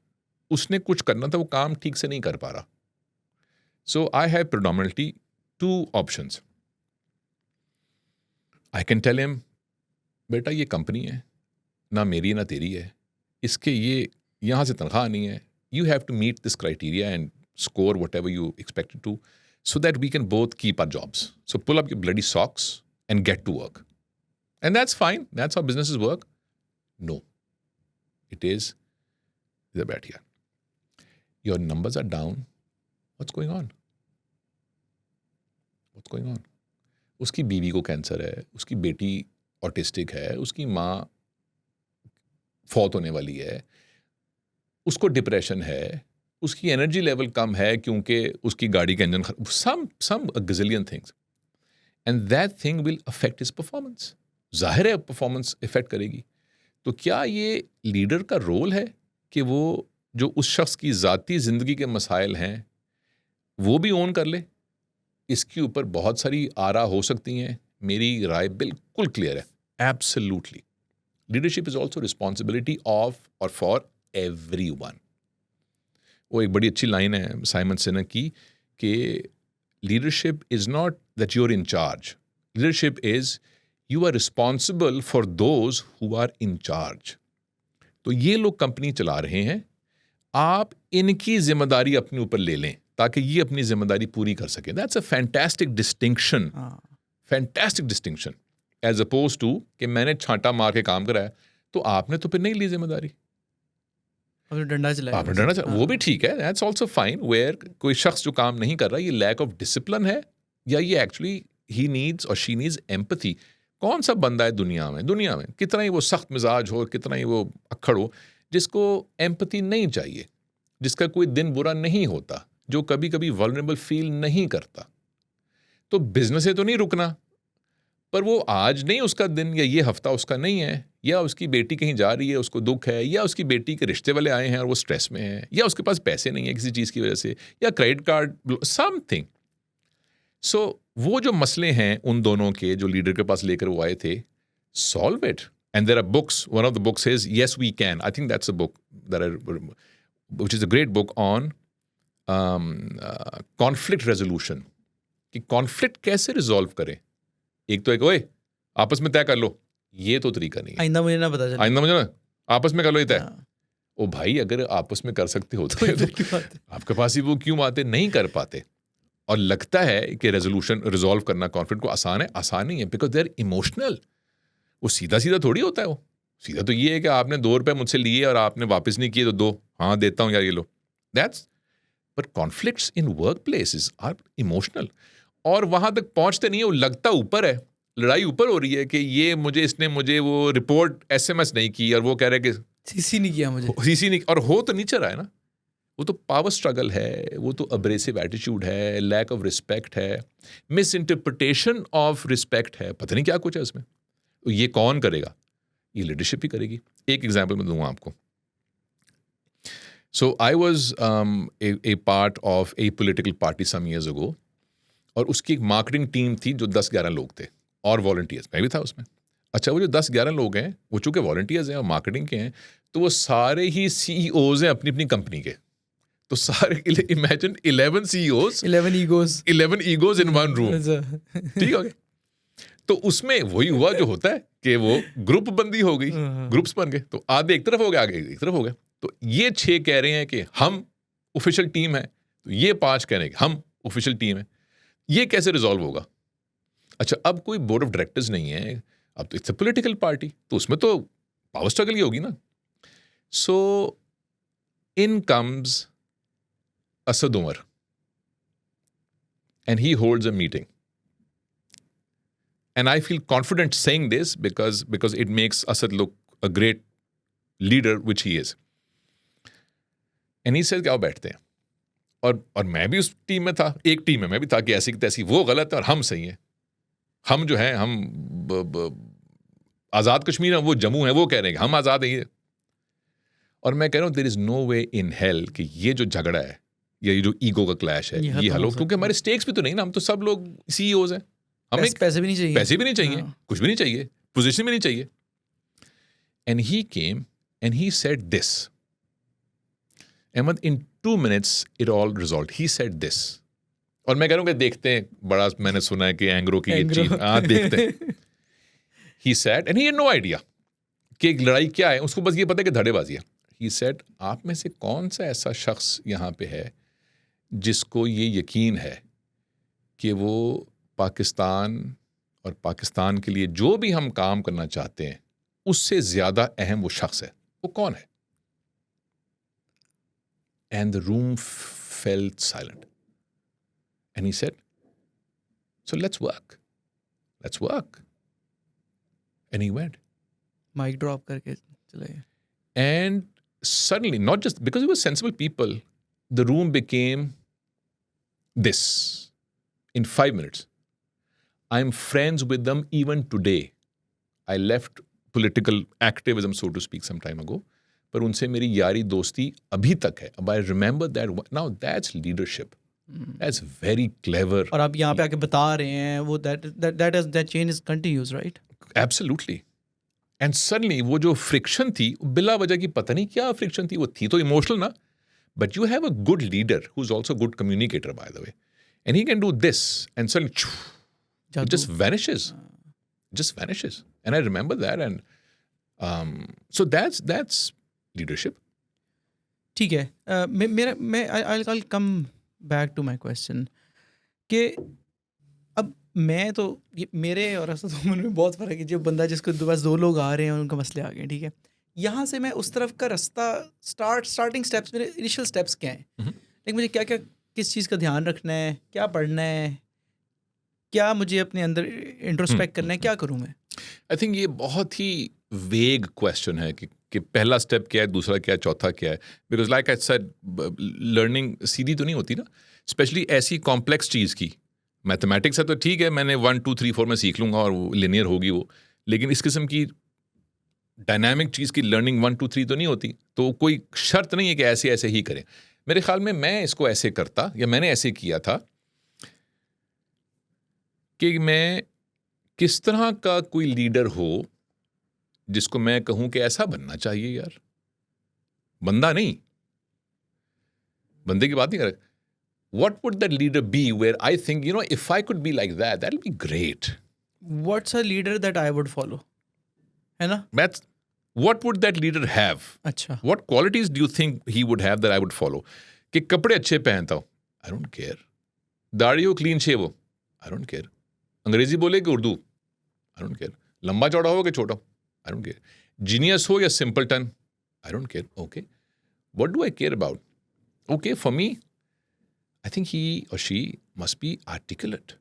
उसने कुछ करना था, वो काम ठीक से नहीं कर पा रहा। So I have predominantly 2 options. I can tell him, बेटा ये कंपनी है, ना मेरी ना तेरी है, इसके ये यहाँ से तनख्वाह नहीं है, you have to meet this criteria and score whatever you expected to, so that we can both keep our jobs. So pull up your bloody socks and get to work. And that's fine. That's how businesses work. No. It is the bad here. Your numbers are down. What's going on? What's going on? उसकी बीवी को cancer है, उसकी बेटी autistic है, उसकी माँ फौत होने वाली है, उसको डिप्रेशन है, उसकी एनर्जी लेवल कम है क्योंकि उसकी गाड़ी का engine some a gazillion things, and that thing will affect his performance. जाहिर है परफॉर्मेंस इफेक्ट करेगी। तो क्या ये लीडर का रोल है कि वो जो उस शख्स की ज़ाती ज़िंदगी के मसाइल हैं वो भी ओन कर ले? इसके ऊपर बहुत सारी आरा हो सकती हैं, मेरी राय बिल्कुल क्लियर है, absolutely. Leadership is also responsibility of और फॉर एवरीवन। वो एक बड़ी अच्छी लाइन है साइमन सिनेक की कि leadership is not that you are in charge, leadership is you are responsible for those who are in charge. तो ये लोग कंपनी चला रहे हैं, आप इनकी जिम्मेदारी अपने ऊपर ले लें ताकि ये अपनी जिम्मेदारी पूरी कर सकें। That's a fantastic distinction, fantastic distinction, as opposed to कि मैंने छांटा मार के काम कराया तो आपने तो फिर नहीं ली जिम्मेदारी, आपने डंडा चलाया। आपने डरना चाहिए, वो भी ठीक है, दैट्स ऑल्सो फाइन। वेयर कोई शख्स जो काम नहीं कर रहा, ये लैक ऑफ डिसिप्लिन है या ये एक्चुअली ही नीड्स और शी नीड्स एम्पैथी। कौन सा बंदा है दुनिया में कितना ही वो सख्त मिजाज हो, कितना ही वो अक्खड़ हो, जिसको एम्पैथी नहीं चाहिए, जिसका कोई दिन बुरा नहीं होता, जो कभी कभी वल्नरेबल फील नहीं करता। तो बिजनेस से तो नहीं रुकना, पर वो आज नहीं उसका दिन या ये हफ्ता उसका नहीं है, या उसकी बेटी कहीं जा रही है उसको दुख है, या उसकी बेटी के रिश्ते वाले आए हैं और वो स्ट्रेस में है, या उसके पास पैसे नहीं है किसी चीज़ की वजह से, या क्रेडिट कार्ड समथिंग। सो वो जो मसले हैं उन दोनों के जो लीडर के पास लेकर वो आए थे, solve it. And there are books, one of the books is yes we can, I think that's a book which is a great book on conflict resolution, कि कॉन्फ्लिक्ट कैसे रिजॉल्व करें। एक तो एक ओए आपस में तय कर लो, ये तो तरीका नहीं है, आइंदा मुझे ना पता चले, आइंदा मुझे ना आपस में कर लो ये तय। हाँ। ओ भाई, अगर आपस में कर सकते होते तो आपके पास ही वो क्यों आते, नहीं कर पाते। और लगता है कि रेजोल्यूशन रिजॉल्व करना कॉन्फ्लिक्ट को आसान है, आसान नहीं है, बिकॉज दे आर इमोशनल। वो सीधा सीधा थोड़ी होता है, वो सीधा तो ये है कि आपने 2 रुपए मुझसे लिए और आपने वापस नहीं किए तो 2, हाँ देता हूँ यार ये लो, that's. But conflicts in work places are emotional, और वहां तक पहुंचते नहीं है, वो लगता ऊपर है, लड़ाई ऊपर हो रही है कि ये मुझे, इसने मुझे वो रिपोर्ट SMS नहीं की और वो कह रहे कि सीसी नहीं किया मुझे, सीसी नहीं, और हो तो नीचे रहा है ना। वो तो पावर स्ट्रगल है, वो तो अब्रेसिव एटीट्यूड है, लैक ऑफ रिस्पेक्ट है, मिस इंटरप्रिटेशन ऑफ रिस्पेक्ट है, पता नहीं क्या कुछ है उसमें। तो ये कौन करेगा? ये लीडरशिप ही करेगी। एक एग्जांपल मैं दूंगा आपको। So I was a part of a political party some years ago, और उसकी एक मार्केटिंग टीम थी जो 10-11 लोग थे और वॉलंटियर्स, मैं भी था उसमें। अच्छा, वो जो 10-11 लोग हैं वो चूंकि वॉलंटियर्स हैं और मार्केटिंग के हैं, तो वो सारे ही CEOs हैं अपनी अपनी कंपनी के। तो सारे, imagine 11 CEOs, 11 egos in one room, ठीक है। तो उसमें वही हुआ जो होता है कि वो ग्रुप बंदी हो गई, ग्रुप्स बन गए, तो आधे एक तरफ हो गए, आगे एक तरफ हो गए। तो ये 6 कह रहे हैं कि हम ऑफिशियल टीम है, तो ये 5 कह रहे हैं कि हम ऑफिशियल टीम है। ये कैसे रिजॉल्व होगा? अच्छा, अब कोई बोर्ड ऑफ डायरेक्टर्स नहीं है, अब तो इट्स अ पॉलिटिकल पार्टी, तो उसमें तो पावर स्ट्रगल ही होगी ना। So in comes Asad Umar, and he holds a meeting. And I feel confident saying this because it makes Asad look a great leader, which he is. And he says, आओ बैठते हैं। और मैं भी उस टीम में था, एक टीम में मैं भी था कि ऐसी की तैसी, वो गलत है और हम सही हैं। हम जो हैं, हम आज़ाद कश्मीर हैं, वो जम्मू है, वो कह रहे हैं कि हम आज़ाद हैं। और मैं कह रहा हूँ there is no way in hell कि ये जो झगड़ा है, ये जो ईगो का क्लैश है, ये हलो, क्योंकि हमारे स्टेक्स भी तो नहीं ना, हम तो सब लोग CEOs हैं, हमें पैसे भी नहीं चाहिए, कुछ भी नहीं चाहिए, पोजीशन भी नहीं चाहिए। And he came and he said this, Ahmad, in 2 minutes it all resolve. He said this, और मैं कह रहा हूँ कि देखते हैं, बड़ा मैंने सुना है कि एंग्रो की ये चीज, देखते हैं। He said, and he had no idea कि लड़ाई क्या है, उसको बस ये पता है कि धड़ेबाजी है। ही सेड, आप में से कौन सा ऐसा शख्स यहाँ पे है जिसको ये यकीन है कि वो पाकिस्तान और पाकिस्तान के लिए जो भी हम काम करना चाहते हैं उससे ज्यादा अहम वो शख्स है, वो कौन है? And the room felt silent and he said, so let's work. And he went, mic drop करके चले गए। And suddenly, not just because it was sensible people, the room became this in 5 minutes. I'm friends with them even today. I left political activism, so to speak, some time ago. पर उनसे मेरी यारी दोस्ती अभी तक है. I remember that. Now that's leadership. That's very clever. और आप यहाँ पे आके बता रहे हैं वो that chain is continuous, right? Absolutely. And suddenly वो जो फ्रिक्शन थी, बिला वजह की पता नहीं क्या फ्रिक्शन थी, वो थी तो इमोशनल ना, but you have a good leader who is also good communicator by the way, and he can do this and suddenly it just vanishes, just vanishes. And I remember that, and so that's leadership. ठीक है, मैं I'll come back to my question कि अब मैं तो ये मेरे और असद उमर में बहुत फ़र्क है। जो बंदा जिसके पास 2 लोग आ रहे हैं और उनका मसले आ गए, ठीक है? यहाँ से मैं उस तरफ का रास्ता स्टार्टिंग स्टेप्स, मेरे इनिशियल स्टेप्स क्या हैं? लाइक मुझे क्या-क्या किस चीज़ का ध्यान रखना है? क्या पढ़ना है? क्या मुझे अपने अंदर इंट्रोस्पेक्ट करना है? क्या करूँ मैं? आई थिंक ये बहुत ही वेग क्वेश्चन है कि पहला स्टेप क्या है, दूसरा क्या है, चौथा क्या है। Because like I said, learning सीधी तो नहीं होती ना, स्पेशली ऐसी कॉम्प्लेक्स चीज़ की। मैथमेटिक्स है तो ठीक है, मैंने 1 2 3 4 में सीख लूँगा और वो लिनियर होगी वो, लेकिन इस किस्म की डायनामिक चीज़ की लर्निंग 1 2 3 तो नहीं होती। तो कोई शर्त नहीं है कि ऐसे ऐसे ही करें। मेरे ख्याल में मैं इसको ऐसे करता, या मैंने ऐसे किया था कि मैं किस तरह का कोई लीडर हो जिसको मैं कहूं कि ऐसा बनना चाहिए यार। बंदा नहीं, बंदे की बात नहीं कर रहा। What would that leader be where I think, if I could be like that, that'll be great. What's a leader that I would follow? है ना? What would that leader have? अच्छा। What qualities do you think he would have that I would follow? कि कपड़े अच्छे पहनता हो, I don't care. दाढ़ी हो, क्लीन शेव हो, I don't care. अंग्रेजी बोले कि उर्दू, I don't care. लंबा चौड़ा हो कि छोटा हो, I don't care. Genius हो या simpleton, I don't care. Okay. What do I care about? Okay, for me, I think he or she must be articulate.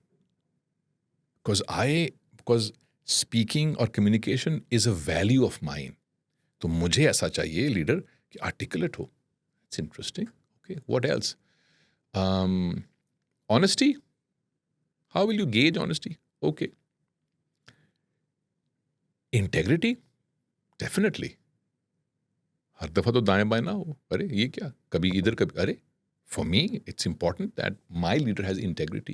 Because speaking or communication is a value of mine. तो मुझे ऐसा चाहिए leader कि articulate हो. It's interesting. Okay, what else? Honesty. How will you gauge honesty? Okay. Integrity. Definitely. हर दफा तो दाएं बाएं ना हो, अरे ये क्या, कभी इधर कभी, अरे for me it's important that my leader has integrity.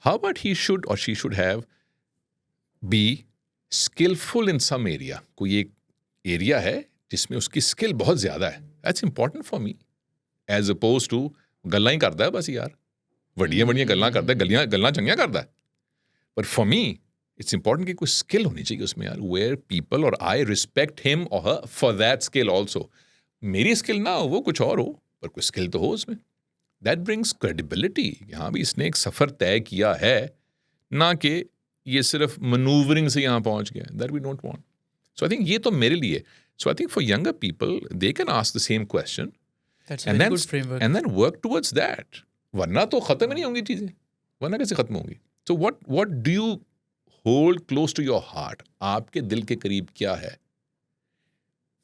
How about he should or she should have be skillful in some area? कोई एक एरिया है जिसमें उसकी स्किल बहुत ज्यादा है, that's important for me, as opposed to गल्ला ही करता है बस यार, वड़ियां वड़ियां गल्ला करता है, गल्ला चंगियां करता है, but for me it's important कि कोई स्किल होनी चाहिए उसमें यार, where people or I respect him or her for that skill also. मेरी स्किल ना हो, वो कुछ और हो, पर कोई स्किल तो हो उसमें. That brings credibility. यहाँ भी इसने एक सफ़र तय किया है, ना कि ये सिर्फ मनूवरिंग से यहाँ पहुँच गया. That we don't want. So I think ये तो मेरे लिए. So I think for younger people, they can ask the same question. That's a very good framework. And then work towards that. वरना तो ख़त्म ही नहीं होंगी चीज़ें. वरना कैसे ख़त्म होंगी? So what do you hold close to your heart? आपके दिल के करीब क्या है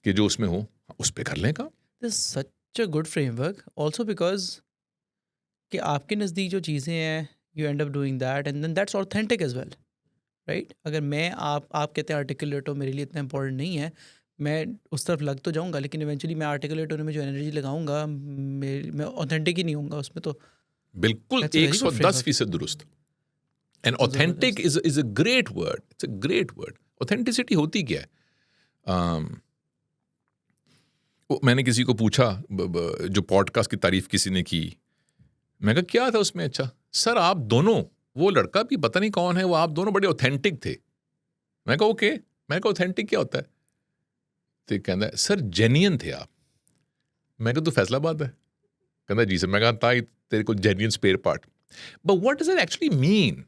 कि जो उसमें हो, उस पे कर लें काम. This is such a good framework. Also because कि आपके नज़दीक जो चीज़ें हैं, you end up doing that and then that's authentic as well, right? अगर मैं आप कहते हैं articulate हो, मेरे लिए इतना important नहीं है, मैं उस तरफ लग तो जाऊंगा, लेकिन eventually मैं articulate होने में जो एनर्जी लगाऊंगा, मैं authentic ही नहीं होऊंगा उसमें. तो बिल्कुल 110% दुरुस्त. And authentic is a great word. It's a great word. Authenticity होती क्या है? मैंने किसी को पूछा, जो पॉडकास्ट की तारीफ किसी ने की, मैं कहा क्या था उसमें? अच्छा सर, आप दोनों, वो लड़का भी पता नहीं कौन है, वो आप दोनों बड़े ऑथेंटिक थे. मैं कहा ओके. मैं कहा ऑथेंटिक क्या होता है? तो कहता है सर जेन्युइन थे आप. मैं कहा तो फैसलाबाद है. कहता जी सर. मैं कहा था तेरे को genuine spare part. But what does it actually mean?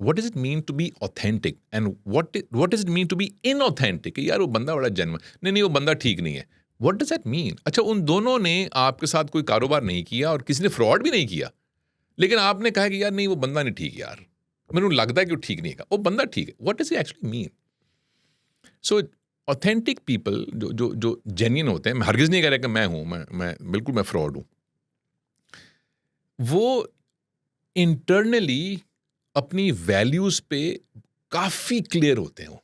What does it mean to be authentic and what does it mean to be inauthentic? यार वो बंदा बड़ा जेन्युइन, नहीं वो बंदा ठीक नहीं है. What does that mean? अच्छा, उन दोनों ने आपके साथ कोई कारोबार नहीं किया और किसी ने फ्रॉड भी नहीं किया, लेकिन आपने कहा कि यार नहीं वो बंदा नहीं ठीक यार, मैंने लगता है कि वो ठीक नहीं है. वो बंदा ठीक है. What does it actually mean? So authentic people जो जेन्युइन होते हैं, मैं हरगिज नहीं कह रहा कि मैं हूँ, मैं बिल्कुल मैं फ्रॉड हूँ, वो इंटरनली अपनी वैल्यूज पे काफी क्लियर होते हैं.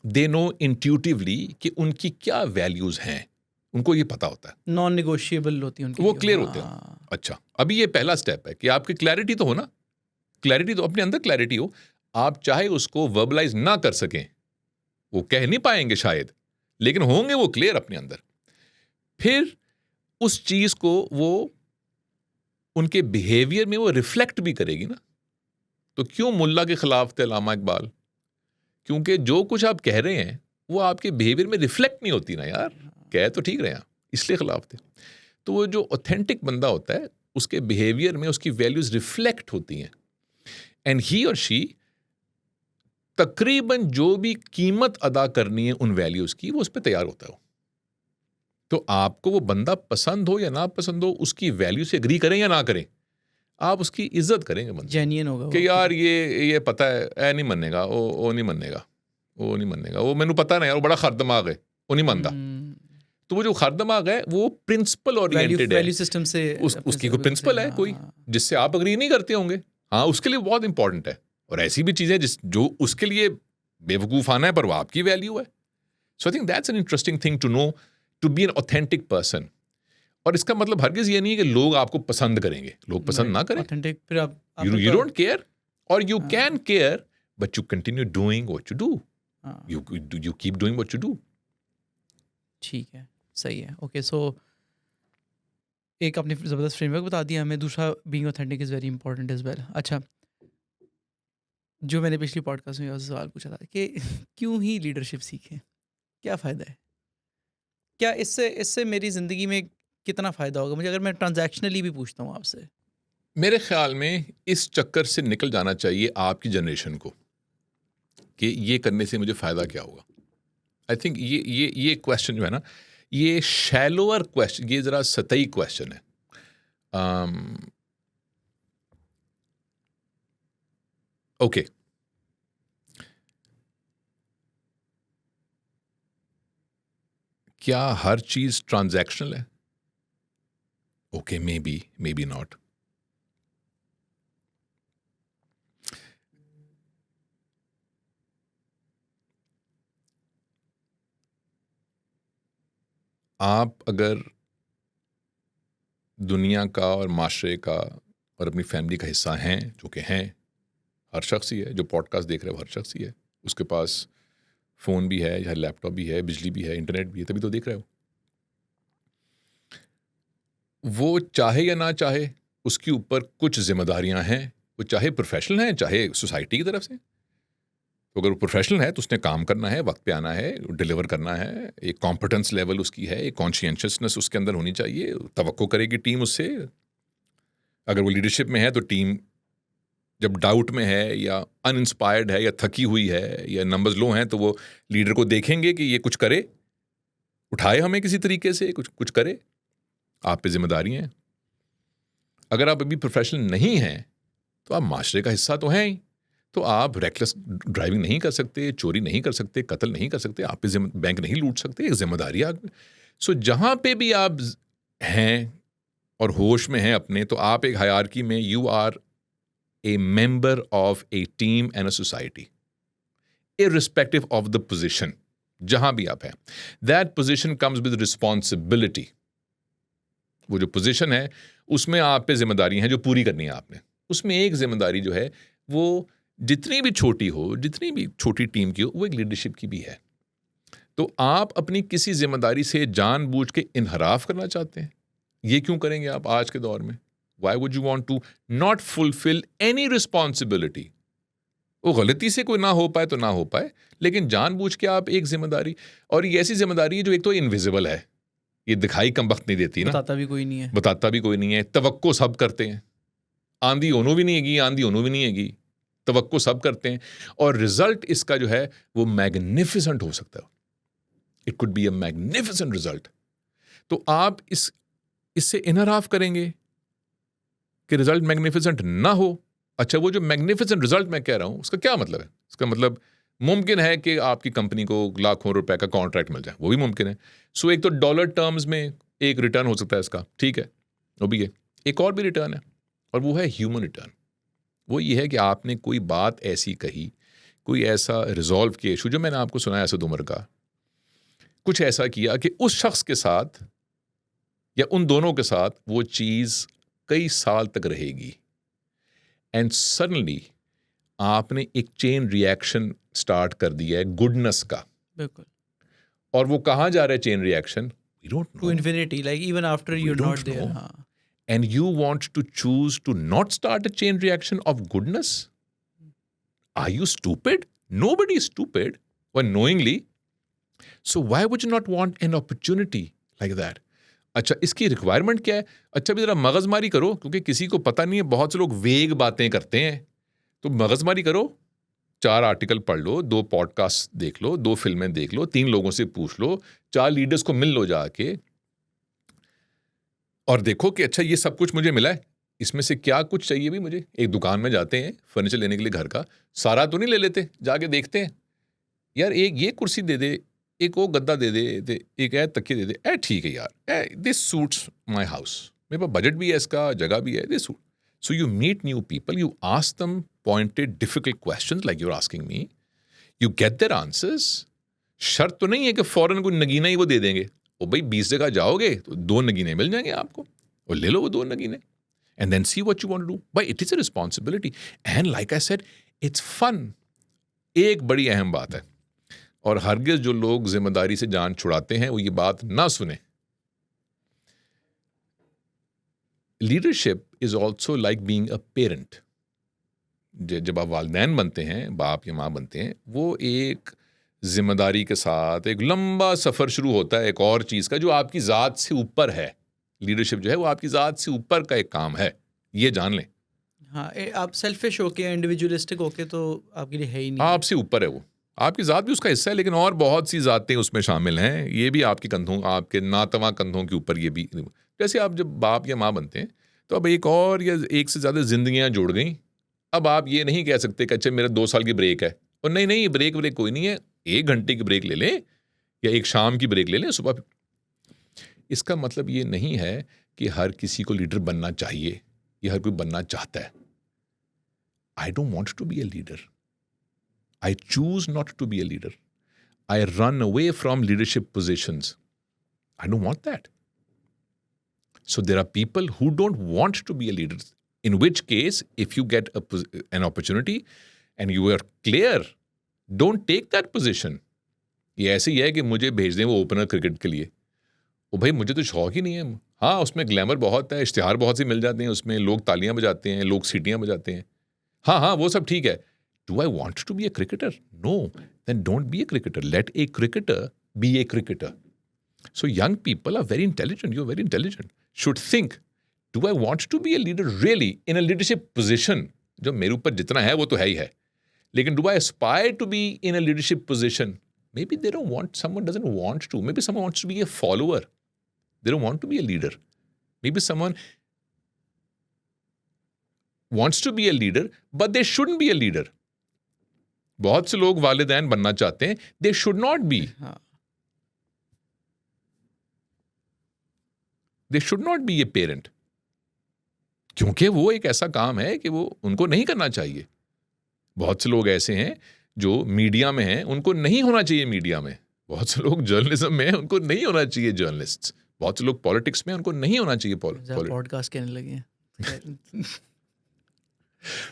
दे नो इंट्यूटिवली कि उनकी क्या वैल्यूज हैं, उनको ये पता होता है. नॉन नेगोशिएबल होती है उनकी, वो क्लियर होते हैं. अच्छा, अभी ये पहला स्टेप है कि आपकी क्लैरिटी तो हो ना. क्लैरिटी तो अपने अंदर क्लैरिटी हो. आप चाहे उसको वर्बलाइज ना कर सकें, वो कह नहीं पाएंगे शायद, लेकिन होंगे वो क्लियर अपने अंदर. फिर उस चीज को वो उनके बिहेवियर में वो रिफ्लेक्ट भी करेगी ना. तो क्यों मुल्ला के खिलाफ थे अल्लामा इकबाल? क्योंकि जो कुछ आप कह रहे हैं वो आपके बिहेवियर में रिफ्लेक्ट नहीं होती ना यार। कह तो ठीक रहे हैं, इसलिए खिलाफ थे। तो वो जो ऑथेंटिक बंदा होता है उसके बिहेवियर में उसकी वैल्यूज रिफ्लेक्ट होती हैं, एंड ही और शी तकरीबन जो भी कीमत अदा करनी है उन वैल्यूज की वो उस पर तैयार होता है। तो आपको वो बंदा पसंद हो या ना पसंद हो, उसकी वैल्यू से एग्री करें या ना करें, आप उसकी इज्जत करेंगे बंदे जेन्युइन होगा वो कि यार ये पता है ए नहीं मनेगा, वो नहीं मनेगा, वो नहीं मनेगा, वो मैंने पता नहीं यार, वो बड़ा खर दिमाग है, वो नहीं मानता। तो वो जो खर दिमाग है वो प्रिंसिपल ओरिएंटेड है, वैल्यू सिस्टम से उसकी कोई प्रिंसिपल है कोई जिससे आप अग्री नहीं करते होंगे, हाँ उसके लिए बहुत इंपॉर्टेंट है। और ऐसी भी चीज़ें जो उसके लिए बेवकूफ़ाना है पर वो आपकी वैल्यू है। So I think that's an interesting thing to know, to be an authentic person. और इसका मतलब हरगिज ये नहीं है कि लोग आपको पसंद करेंगे, लोग पसंद ना करें, ऑथेंटिक फिर आप you don't care, or you can care but you continue doing what you do. You keep doing what you do. ठीक है, सही है। ओके, सो एक आपने ज़बरदस्त फ्रेमवर्क बता दिया हमें, दूसरा being authentic is very important as well. अच्छा, जो मैंने पिछली पॉडकास्ट में सवाल पूछा था कि क्यों ही लीडरशिप सीखें, क्या फ़ायदा है? क्या इससे मेरी ज़िंदगी में कितना फ़ायदा होगा मुझे, अगर मैं ट्रांजैक्शनली भी पूछता हूँ आपसे? मेरे ख्याल में इस चक्कर से निकल जाना चाहिए आपकी जनरेशन को कि ये करने से मुझे फ़ायदा क्या होगा। आई थिंक ये क्वेश्चन जो है ना, ये शैलोअर क्वेश्चन, ये ज़रा सतही क्वेश्चन है। ओके, क्या हर चीज़ ट्रांजैक्शनल है? Okay, may be not. आप अगर दुनिया का और माशरे का और अपनी फैमिली का हिस्सा हैं, जो कि हैं, हर शख्स ही है जो पॉडकास्ट देख रहा है, वो हर शख्स ही है, उसके पास फ़ोन भी है या लैपटॉप भी है, बिजली भी है, इंटरनेट भी है, तभी तो देख रहे हो। वो चाहे या ना चाहे उसके ऊपर कुछ जिम्मेदारियां हैं, वो चाहे प्रोफेशनल हैं चाहे सोसाइटी की तरफ से। तो अगर वो प्रोफेशनल है तो उसने काम करना है, वक्त पे आना है, डिलीवर करना है, एक कॉम्पिटेंस लेवल उसकी है, एक कॉन्शियसनेस उसके अंदर होनी चाहिए, तवक्को करेगी टीम उससे। अगर वो लीडरशिप में है तो टीम जब डाउट में है या अनइंस्पायर्ड है या थकी हुई है या नंबर्स लो हैं तो वो लीडर को देखेंगे कि ये कुछ करे, उठाए हमें किसी तरीके से, कुछ करे। आप पे जिम्मेदारी हैं। अगर आप अभी प्रोफेशनल नहीं हैं तो आप माशरे का हिस्सा तो हैं ही, तो आप रेकलेस ड्राइविंग नहीं कर सकते, चोरी नहीं कर सकते, कत्ल नहीं कर सकते, आप पे बैंक नहीं लूट सकते, एक जिम्मेदारी आ। सो जहाँ पे भी आप हैं और होश में हैं अपने, तो आप एक हायरार्की में, you are a member of a team and a society, irrespective of the position, जहाँ भी आप हैं। That position comes with responsibility. वो जो पोजीशन है उसमें आप पे जिम्मेदारी हैं जो पूरी करनी है आपने। उसमें एक जिम्मेदारी जो है वो जितनी भी छोटी हो, जितनी भी छोटी टीम की हो, वो एक लीडरशिप की भी है। तो आप अपनी किसी जिम्मेदारी से जानबूझ के इनहराफ करना चाहते हैं, ये क्यों करेंगे आप आज के दौर में? Why would you want to not fulfill any responsibility? वो गलती से कोई ना हो पाए तो ना हो पाए, लेकिन जानबूझ के आप एक जिम्मेदारी, और ये ऐसी जिम्मेदारी है जो एक तो इनविजिबल है, ये दिखाई कम वक्त नहीं देती ना, बताता भी कोई नहीं है, तवक्को सब करते हैं, आंधी होनो भी नहीं हैगी, तवक्को सब करते हैं, और रिजल्ट इसका जो है वो मैग्निफिसेंट हो सकता है। It could be a magnificent result. तो आप इससे इनहराफ करेंगे कि रिजल्ट मैग्निफिसेंट ना हो। अच्छा, वो जो मैग्निफिसेंट रिजल्ट मैं कह रहा हूं उसका क्या मतलब है? इसका मतलब मुमकिन है कि आपकी कंपनी को लाखों रुपए का कॉन्ट्रैक्ट मिल जाए, वो भी मुमकिन है। सो एक तो डॉलर टर्म्स में एक रिटर्न हो सकता है इसका, ठीक है, वो भी है। एक और भी रिटर्न है, और वो है ह्यूमन रिटर्न। वो ये है कि आपने कोई बात ऐसी कही, कोई ऐसा रिजॉल्व किया इशू, जो मैंने आपको सुनाया असद उमर का, कुछ ऐसा किया कि उस शख्स के साथ या उन दोनों के साथ वो चीज़ कई साल तक रहेगी, एंड सडनली आपने एक चेन रिएक्शन स्टार्ट कर दिया है गुडनेस का। बिल्कुल। और वो कहाँ जा रहा है chain reaction? We don't know. To infinity, like even after you are not there. हाँ, and you want to choose to not start a chain reaction of goodness. Are you stupid? Nobody is stupid or knowingly. So why would you not want an opportunity like that? अच्छा, इसकी requirement क्या है? अच्छा भी ज़रा मगजमारी करो, क्योंकि किसी को पता नहीं है, बहुत से लोग वेग बातें करते हैं। तो मगजमारी करो, 4 आर्टिकल पढ़ लो, 2 पॉडकास्ट देख लो, 2 फिल्में देख लो, 3 लोगों से पूछ लो, 4 लीडर्स को मिल लो जाके, और देखो कि अच्छा ये सब कुछ मुझे मिला है, इसमें से क्या कुछ चाहिए भी मुझे। एक दुकान में जाते हैं फर्नीचर लेने के लिए घर का, सारा तो नहीं ले लेते, जाके देखते हैं, यार एक ये कुर्सी दे दे, एक वो गद्दा दे दे, एक ऐ तकिया दे दे, ठीक है यार, दिस सूट्स माई हाउस, मेरे पास बजट भी है, इसका जगह भी है, this suit. So you meet new people, you ask them pointed difficult questions like you are asking me, you get their answers. शर्त तो नहीं है कि फौरन कोई नगीना ही वो दे देंगे। ओ भाई 20 जगह जाओगे तो 2 नगीने मिल जाएंगे आपको, और ले लो वो 2 नगीने, and then see what you want to do. But it is a responsibility. And like I said, it's fun. एक बड़ी अहम बात है, और हरगिज जो लोग जिम्मेदारी से जान छुड़ाते हैं वो ये बात ना सुने। Leadership is also like being a parent. जब आप वालिदैन बनते हैं, बाप या माँ बनते हैं, वो एक जिम्मेदारी के साथ एक लंबा सफ़र शुरू होता है एक और चीज़ का, जो आपकी ज़ात से ऊपर है। लीडरशिप जो है वो आपकी ज़ात से ऊपर का एक काम है, ये जान लें। हाँ, आप सेल्फिश होके, इंडिविजुअलिस्टिक होके तो आपके लिए है ही नहीं। आपसे ऊपर है वो, आपकी ज़ात भी उसका हिस्सा है, लेकिन और बहुत सी ज़ातें उसमें शामिल हैं। ये भी आपके कंधों, आपके नातवा कंधों के ऊपर ये भी। जैसे आप जब बाप या माँ बनते हैं तो अब एक और या एक से ज़्यादा ज़िंदगियाँ जुड़ गई। अब आप ये नहीं कह सकते कि अच्छा मेरा 2 साल की ब्रेक है, और नहीं ब्रेक कोई नहीं है, 1 घंटे की ब्रेक ले लें या एक शाम की ब्रेक ले लें सुबह। इसका मतलब ये नहीं है कि हर किसी को लीडर बनना चाहिए या हर कोई बनना चाहता है। I don't want to be a leader, I choose not to be a leader, I run away from leadership positions. I don't want that. So there are people who don't want to be a leader, in which case if you get an opportunity and you are clear, don't take that position. ये ऐसे ही है कि मुझे भेज दें वो opener cricket के लिए, वो भाई मुझे तो शौक ही नहीं है। हाँ, उसमें ग्लैमर बहुत है, इश्तिहार बहुत से मिल जाते हैं, उसमें लोग तालियां बजाते हैं, लोग सीटियां बजाते हैं, हाँ वो सब ठीक है। Do I want to be a cricketer? No, then don't be a cricketer. Let a cricketer be a cricketer. So young people are very intelligent, you're very intelligent, should think, do I want to be a leader really in a leadership position? जो मेरे ऊपर जितना है वो तो है ही है, लेकिन do I aspire to be in a leadership position? Maybe they don't want, someone doesn't want to, maybe someone wants to be a follower, they don't want to be a leader. Maybe someone wants to be a leader but they shouldn't be a leader. बहुत से लोग वालिदैन बनना चाहते हैं, they should not be. They should not be a parent, क्योंकि वो एक ऐसा काम है कि वो उनको नहीं करना चाहिए। बहुत से लोग ऐसे हैं जो मीडिया में हैं, उनको नहीं होना चाहिए मीडिया में। बहुत से लोग जर्नलिज्म में हैं, उनको नहीं होना चाहिए जर्नलिस्ट। बहुत से लोग पॉलिटिक्स में, उनको नहीं होना चाहिए पॉडकास्ट कहने लगे हैं।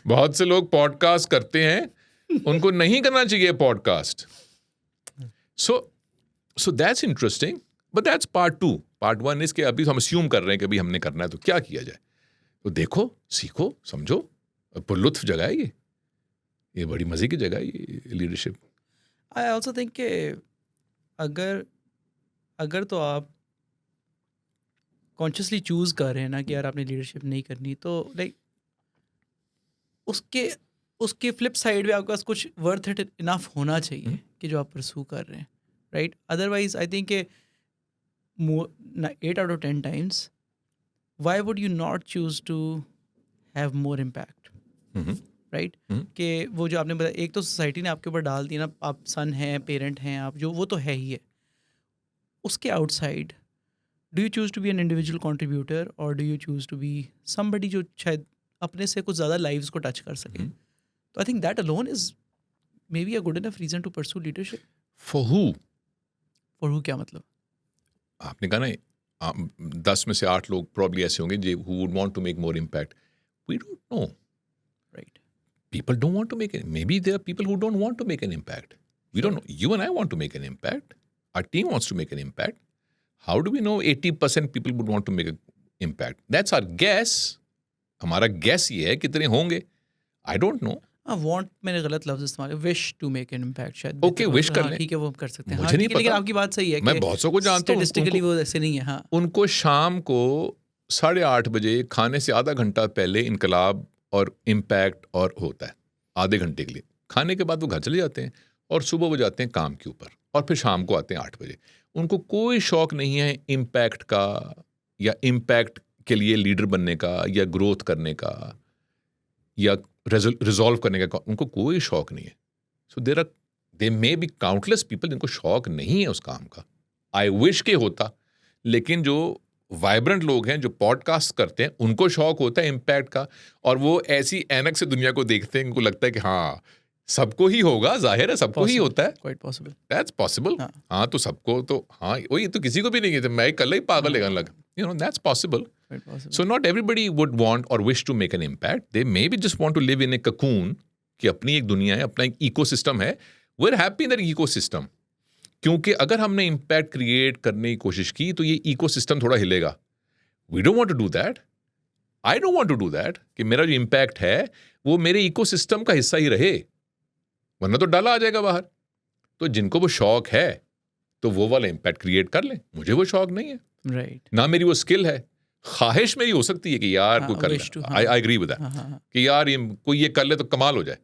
बहुत से लोग पॉडकास्ट करते हैं, उनको नहीं करना चाहिए podcast. So that's interesting, but that's part 2। Part 1 इसके अभी हम अस्यूम कर रहे हैं कि अभी हमने करना है तो क्या किया जाए। तो देखो, सीखो, समझो, पुरलुत्फ जगह है ये बड़ी मजे की जगह है ये लीडरशिप। आई ऑल्सो थिंक कि अगर तो आप कॉन्शियसली चूज कर रहे हैं ना कि यार आपने लीडरशिप नहीं करनी, तो लाइक उसके फ्लिप साइड में आपके पास कुछ वर्थ इट इनफ होना चाहिए कि जो आप परसू कर रहे हैं, right? Otherwise I think 8 out of 10 times, why would you not choose to have more impact? Right? कि वो जो आपने बताया, एक तो सोसाइटी ने आपके ऊपर डाल दिया ना, आप सन हैं, पेरेंट हैं, आप जो, वो तो है ही है। उसके outside do you choose to be an individual contributor, और do you choose to be somebody जो शायद अपने से कुछ ज़्यादा लाइव्स को टच कर सके? तो I think that alone is maybe a good enough reason to pursue leadership. For who क्या मतलब? आपने कहा ना 10 में से 8 लोग प्रॉब्ली ऐसे होंगे जो who would want to make more impact. We don't know. Right. People don't want to make it. Maybe there are people who don't want to make an impact. We don't know. You and I want to make an impact. Our team wants to make an impact. How do we know 80% people would want to make an impact? That's our guess. हमारा guess ये है कितने होंगे. I don't know. हाँ, want मैंने गलत लफ्ज़ इस्तेमाल, wish to make an impact शायद ओके, बेहतर विश होगा। कर हाँ, लें। ठीक है, वो हम कर सकते हैं। हाँ, मुझे नहीं ठीक है, लेकिन पता, आपकी बात सही है मैं कि बहुत सौ को जानता हूँ, स्टैटिस्टिकली वो ऐसे नहीं है। हाँ, उनको शाम को 8:30 बजे खाने से आधा घंटा पहले इनकलाब और इम्पैक्ट और होता है, आधे घंटे के लिए। खाने के बाद वो घर चले जाते हैं और सुबह वो जाते हैं काम के ऊपर और फिर शाम को आते हैं 8 बजे। उनको कोई शौक नहीं है इम्पैक्ट का या इम्पैक्ट के लिए लीडर बनने का या ग्रोथ करने का या रिजॉल्व करने का, उनको कोई शौक नहीं है। सो दे मे बी काउंटलेस पीपल जिनको शौक नहीं है उस काम का। आई विश के होता, लेकिन जो वाइब्रेंट लोग हैं जो पॉडकास्ट करते हैं उनको शौक होता है इम्पैक्ट का, और वो ऐसी ऐनक से दुनिया को देखते हैं, उनको लगता है कि हाँ सबको ही होगा, जाहिर है सबको ही होता है, क्वाइट पॉसिबल। That's possible. हाँ। हाँ तो सबको तो हाँ वही तो, किसी को भी नहीं है मैं कल ही पागल है लग, you know that's possible. Quite possible. So not everybody would want or wish to make an impact. They maybe just want to live in a cocoon कि अपनी एक दुनिया है, अपना एक इकोसिस्टम है. We're happy in that ecosystem. क्योंकि अगर हमने इम्पैक्ट क्रिएट करने की कोशिश की तो ये इकोसिस्टम थोड़ा हिलेगा. We don't want to do that. I don't want to do that. कि मेरा जो इम्पैक्ट है वो मेरे इकोसिस्टम का हिस्सा ही रहे, वरना तो डाला आ जाएगा बाहर. तो जिनको वो शौक है तो वो वाला इम्पैक्ट क्रिएट कर लें. मुझे वो शौक नहीं है, राइट। ना मेरी वो स्किल है. ख्वाहिश मेरी हो सकती है कि यार कोई कर ले, आई एग्री विद दैट, कि यार ये कोई ये कर ले तो कमाल हो जाए.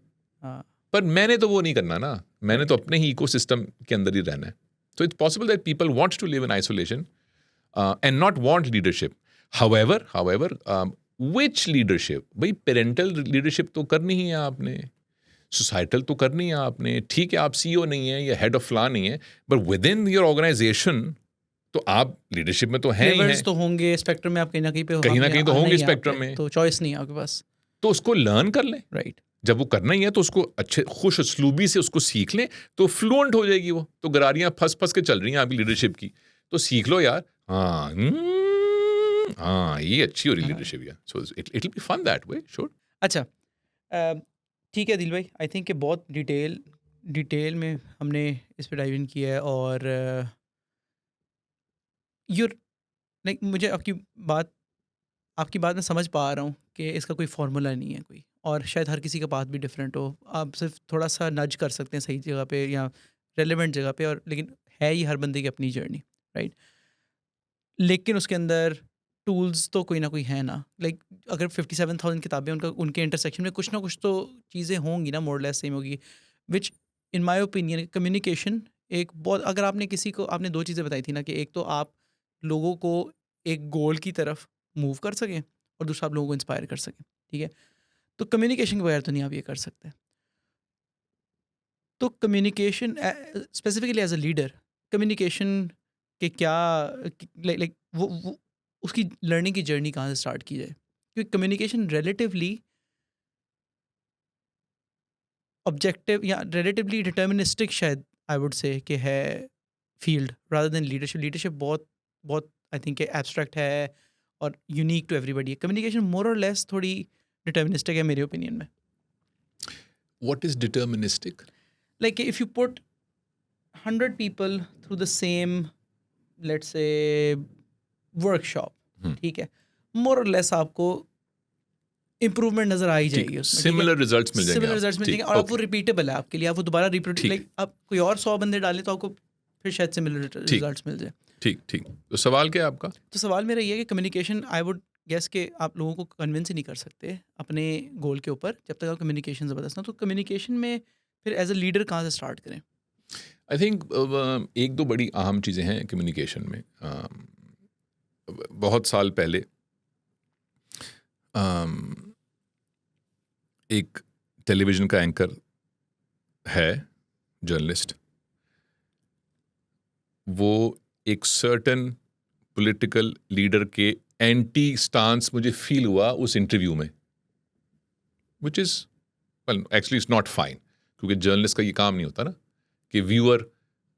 पर मैंने तो वो नहीं करना ना, मैंने तो अपने ही इकोसिस्टम के अंदर ही रहना है. So it's possible that people wants to live in isolation and not want leadership. However which leadership? भाई पेरेंटल लीडरशिप तो करनी ही है आपने, सोसाइटल तो करनी है आपने. ठीक है आप सीईओ नहीं है या हेड ऑफ फ्ला नहीं है, but within your organisation तो आप लीडरशिप में तो हैं ही हैं. तो होंगे स्पेक्ट्रम में, आप कहीं ना कहीं तो होंगे स्पेक्ट्रम में, तो चॉइस नहीं है आपके पास. तो उसको लर्न कर लें. राइट. जब वो करना ही है तो उसको अच्छे खुश उसलूबी से उसको सीख लें, तो फ्लुएंट हो जाएगी. वो तो गरारियां फंस फंस के चल रही हैं आपकी लीडरशिप की, तो सीख लो यार. हाँ ये अच्छी हो रही लीडरशिप यार. So it will be fun that way. Sure. अच्छा ठीक है दिल भाई, आई थिंक कि बहुत डिटेल में हमने इस पर डाइव इन किया है. और लाइक मुझे आपकी बात में समझ पा रहा हूँ कि इसका कोई फार्मूला नहीं है कोई, और शायद हर किसी का बात भी डिफरेंट हो. आप सिर्फ थोड़ा सा नज कर सकते हैं सही जगह पे या रेलेवेंट जगह पे, और लेकिन है ही हर बंदे की अपनी जर्नी. राइट. लेकिन उसके अंदर टूल्स तो कोई ना कोई है ना. लाइक अगर 57,000 किताबें उनके इंटरसेक्शन में कुछ ना कुछ तो चीज़ें होंगी ना, मोर लेस सेम होगी. विच इन माय ओपिनियन कम्युनिकेशन एक बहुत, अगर आपने दो चीज़ें बताई थी ना, कि एक तो आप लोगों को एक गोल की तरफ मूव कर सकें और दूसरा आप लोगों को इंस्पायर कर सकें. ठीक है, तो कम्युनिकेशन के बगैर तो नहीं आप ये कर सकते. तो communication specifically as a leader, communication के क्या लाइक वो उसकी लर्निंग की जर्नी कहाँ से स्टार्ट की जाए? क्योंकि कम्युनिकेशन रिलेटिवली ऑब्जेक्टिव या रिलेटिवली डिटर्मिनिस्टिक शायद आई वुड से कि है field, rather than leadership. Leadership बहुत आई थिंक एब्स्ट्रैक्ट है और यूनिक टू एवरीबडी. कम्युनिकेशन मोर और लेस थोड़ी डिटर्मिनिस्टिक है मेरे ओपिनियन में. What is deterministic? Like if you put 100 people through the same, let's say, workshop, ठीक है, मोर और लेस आपको इम्प्रूवमेंट नजर आ ही जाएगी उसमें. सिमिलर रिजल्ट्स मिल जाएंगे. सिमिलर रिजल्ट्स मिल जाएंगे और आप वो रिपीटेबल है आपके लिए. आप वो दोबारा रिपीट, लाइक आप कोई और 100 बंदे डालें तो आपको फिर शायद सिमिलर रिजल्ट्स मिल जाए. ठीक. तो सवाल क्या है आपका? तो सवाल मेरा ये है कि कम्युनिकेशन, आई वुड गेस कि आप लोगों को कन्विंस ही नहीं कर सकते अपने गोल के ऊपर जब तक आप कम्युनिकेशन ज़बरदस्त ना. तो कम्युनिकेशन में फिर एज अ लीडर कहाँ से स्टार्ट करें? आई थिंक एक दो बड़ी अहम चीज़ें हैं कम्युनिकेशन में. बहुत साल पहले एक टेलीविज़न का एंकर है, जर्नलिस्ट, वो एक सर्टन पॉलिटिकल लीडर के एंटी स्टांस मुझे फील हुआ उस इंटरव्यू में, which is well actually it's not fine, क्योंकि जर्नलिस्ट का ये काम नहीं होता ना कि व्यूअर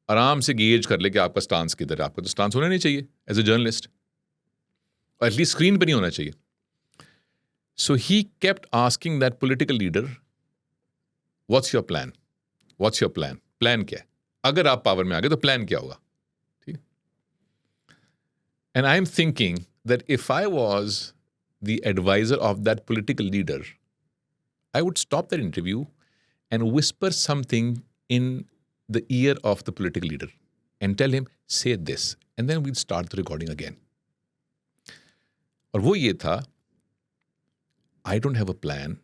आराम से गेज कर ले कि आपका स्टांस किधर है. आपका तो स्टांस होना नहीं चाहिए as a journalist, at least screen पे नहीं होना चाहिए. So he kept asking that political leader, what's your plan, what's your plan, plan क्या है, अगर आप पावर में आ गए तो प्लान क्या होगा. ठीक. And I am thinking that if I was the advisor of that political leader, I would stop that interview and whisper something in the ear of the political leader and tell him, say this, and then we'd start the recording again. और वो ये था, I don't have a plan,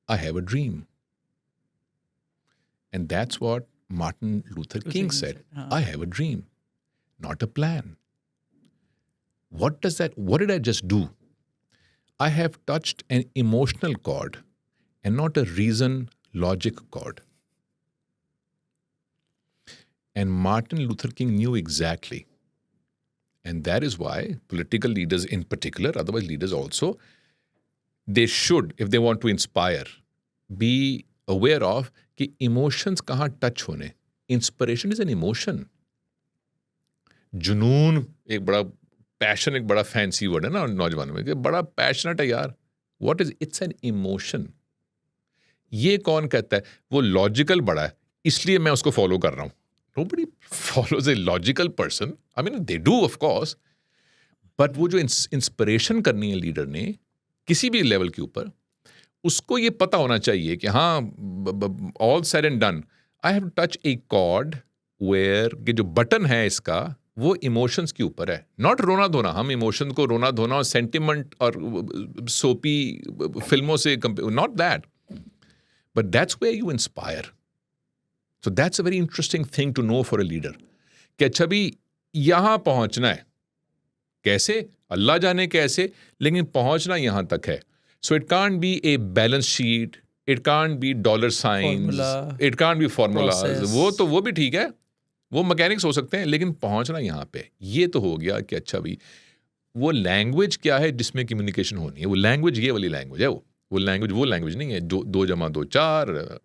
I have a dream. And that's what Martin Luther King said. I have a dream, not a plan. What did I just do? I have touched an emotional chord and not a reason, logic chord. And Martin Luther King knew exactly. And that is why political leaders in particular, otherwise leaders also, they should, if they want to inspire, be aware of कि emotions कहाँ touch होने. Inspiration is an emotion. जुनून एक बड़ा, passion एक बड़ा fancy word है ना नौजवानों में, कि बड़ा पैशनेट है यार. What is, it's an emotion. ये कौन कहता है वो लॉजिकल बड़ा है इसलिए मैं उसको फॉलो कर रहा हूँ? Nobody follows a logical person. I mean, they do, of course. But वो जो इंस्पिरेशन करनी है लीडर ने किसी भी लेवल के ऊपर, उसको ये पता होना चाहिए कि हाँ, all said and done, I have touch a chord where कि जो बटन है इसका वो इमोशंस के ऊपर है, नॉट रोना धोना. हम इमोशन को रोना धोना और सेंटिमेंट और सोपी फिल्मों से not that, but that's where you inspire. So that's a very interesting thing to know for a leader कि अच्छा भी यहाँ पहुँचना है. कैसे? अल्लाह जाने कैसे, लेकिन पहुँचना यहाँ तक है. So it can't be a balance sheet, it can't be dollar signs, it can't be formulas. वो भी ठीक है, वो मैकेनिक्स हो सकते हैं, लेकिन पहुंचना यहाँ पे. ये तो हो गया कि अच्छा भी वो लैंग्वेज क्या है जिसमें कम्युनिकेशन होनी है. वो लैंग्वेज ये वाली लैंग्वेज है, वो लैंग्वेज नहीं है जो 2 + 2 4.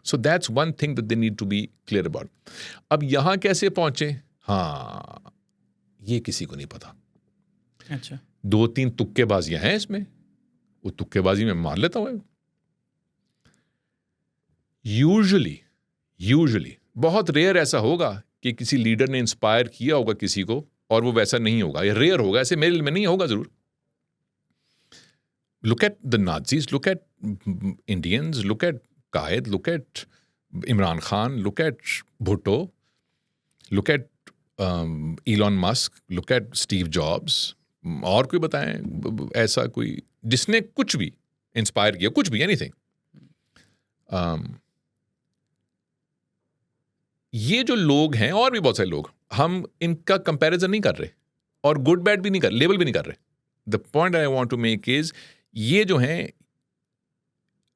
So that's one thing that they need to be clear about. अब यहाँ कैसे पहुंचे, हाँ, ये किसी को नहीं पता. अच्छा, 2-3 तुक्केबाजियां हैं इसमें, वो तुक्केबाजी में मान लेता हूँ. यूजुअली बहुत रेयर ऐसा होगा कि किसी लीडर ने इंस्पायर किया होगा किसी को और वो वैसा नहीं होगा. ये रेयर होगा, ऐसे मेरे में नहीं होगा जरूर. Look at the Nazis, look at Indians, look at Quaid, look at Imran Khan, look at Bhutto, look at Elon Musk, look at Steve Jobs. और कोई बताएं ऐसा कोई जिसने कुछ भी इंस्पायर किया, कुछ भी, एनीथिंग. ये जो लोग हैं और भी बहुत सारे लोग, हम इनका कंपैरिजन नहीं कर रहे और गुड बैड भी नहीं कर, लेबल भी नहीं कर रहे. The point I want to make is, ये जो हैं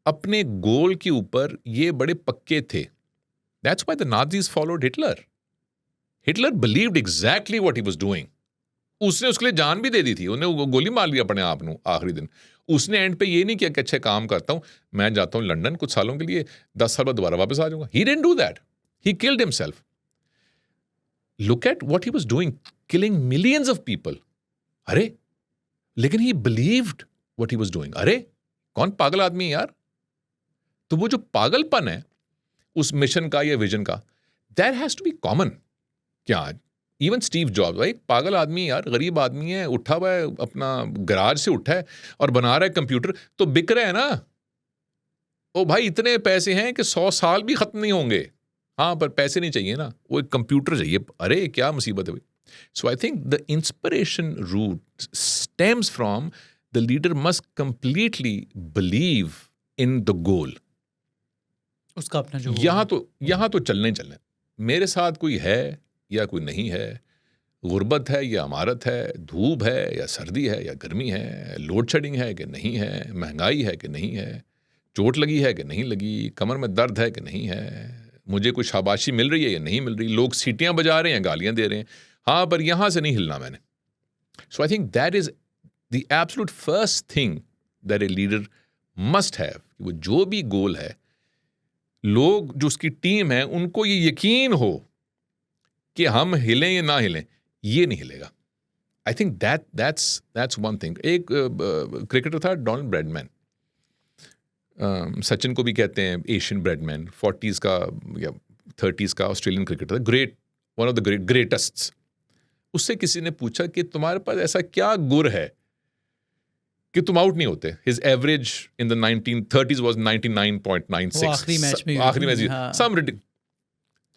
अपने गोल के ऊपर ये बड़े पक्के थे. That's why the Nazis followed Hitler. Hitler believed exactly what he was doing. उसने उसके लिए जान भी दे दी थी, उन्हें गोली मार लिया अपने आप ਨੂੰ आखिरी दिन. उसने एंड पे ये नहीं किया कि अच्छा काम करता हूं, मैं जाता हूं लंदन कुछ सालों के लिए, 10 साल बाद दोबारा वापस आ जाऊंगा. He didn't do that. He killed himself. Look at what he was doing, killing millions of people. अरे लेकिन ही believed what he was doing. अरे कौन पागल आदमी है यार. तो वो जो पागलपन है उस मिशन का या विजन का, that has to be common. क्या इवन स्टीव जॉब्स भाई पागल आदमी यार, गरीब आदमी है, उठा हुआ है अपना गराज से उठा है और बना रहा है कंप्यूटर, तो बिक रहा है ना. ओ भाई इतने पैसे हैं कि 100 साल भी खत्म नहीं होंगे. हाँ पर पैसे नहीं चाहिए ना, वो एक कंप्यूटर चाहिए. अरे क्या मुसीबत है भाई. So I think the inspiration root stems from the leader must completely believe in the goal. उसका अपना जो यहाँ तो चलना ही चलना है. मेरे साथ कोई है या कोई नहीं है, गुर्बत है या अमारत है, धूप है या सर्दी है या गर्मी है, लोड शेडिंग है कि नहीं है, महंगाई है कि नहीं है, चोट लगी है कि नहीं लगी, कमर में दर्द है कि नहीं है, मुझे कोई शाबाशी मिल रही है या नहीं मिल रही, लोग सीटियां बजा रहे हैं, गालियां दे रहे हैं, हाँ पर यहाँ से नहीं हिलना मैंने. So I think that is the absolute first thing that a leader must have. वो जो भी गोल है, लोग जो उसकी टीम है उनको ये यकीन हो कि हम हिलें या ना हिलें, ये नहीं हिलेगा. I think that's one thing. एक क्रिकेटर था डोनाल्ड ब्रैडमैन, सचिन को भी कहते हैं एशियन ब्रैडमैन, 40s का या 30s का Australian cricketer, great, one of the greatest. उससे किसी ने पूछा कि तुम्हारे पास ऐसा क्या गुर है कि तुम आउट नहीं होते. His average in the 1930s was 99.96. वो आखिरी मैच में आखिरी मैच हाँ. some ridiculous.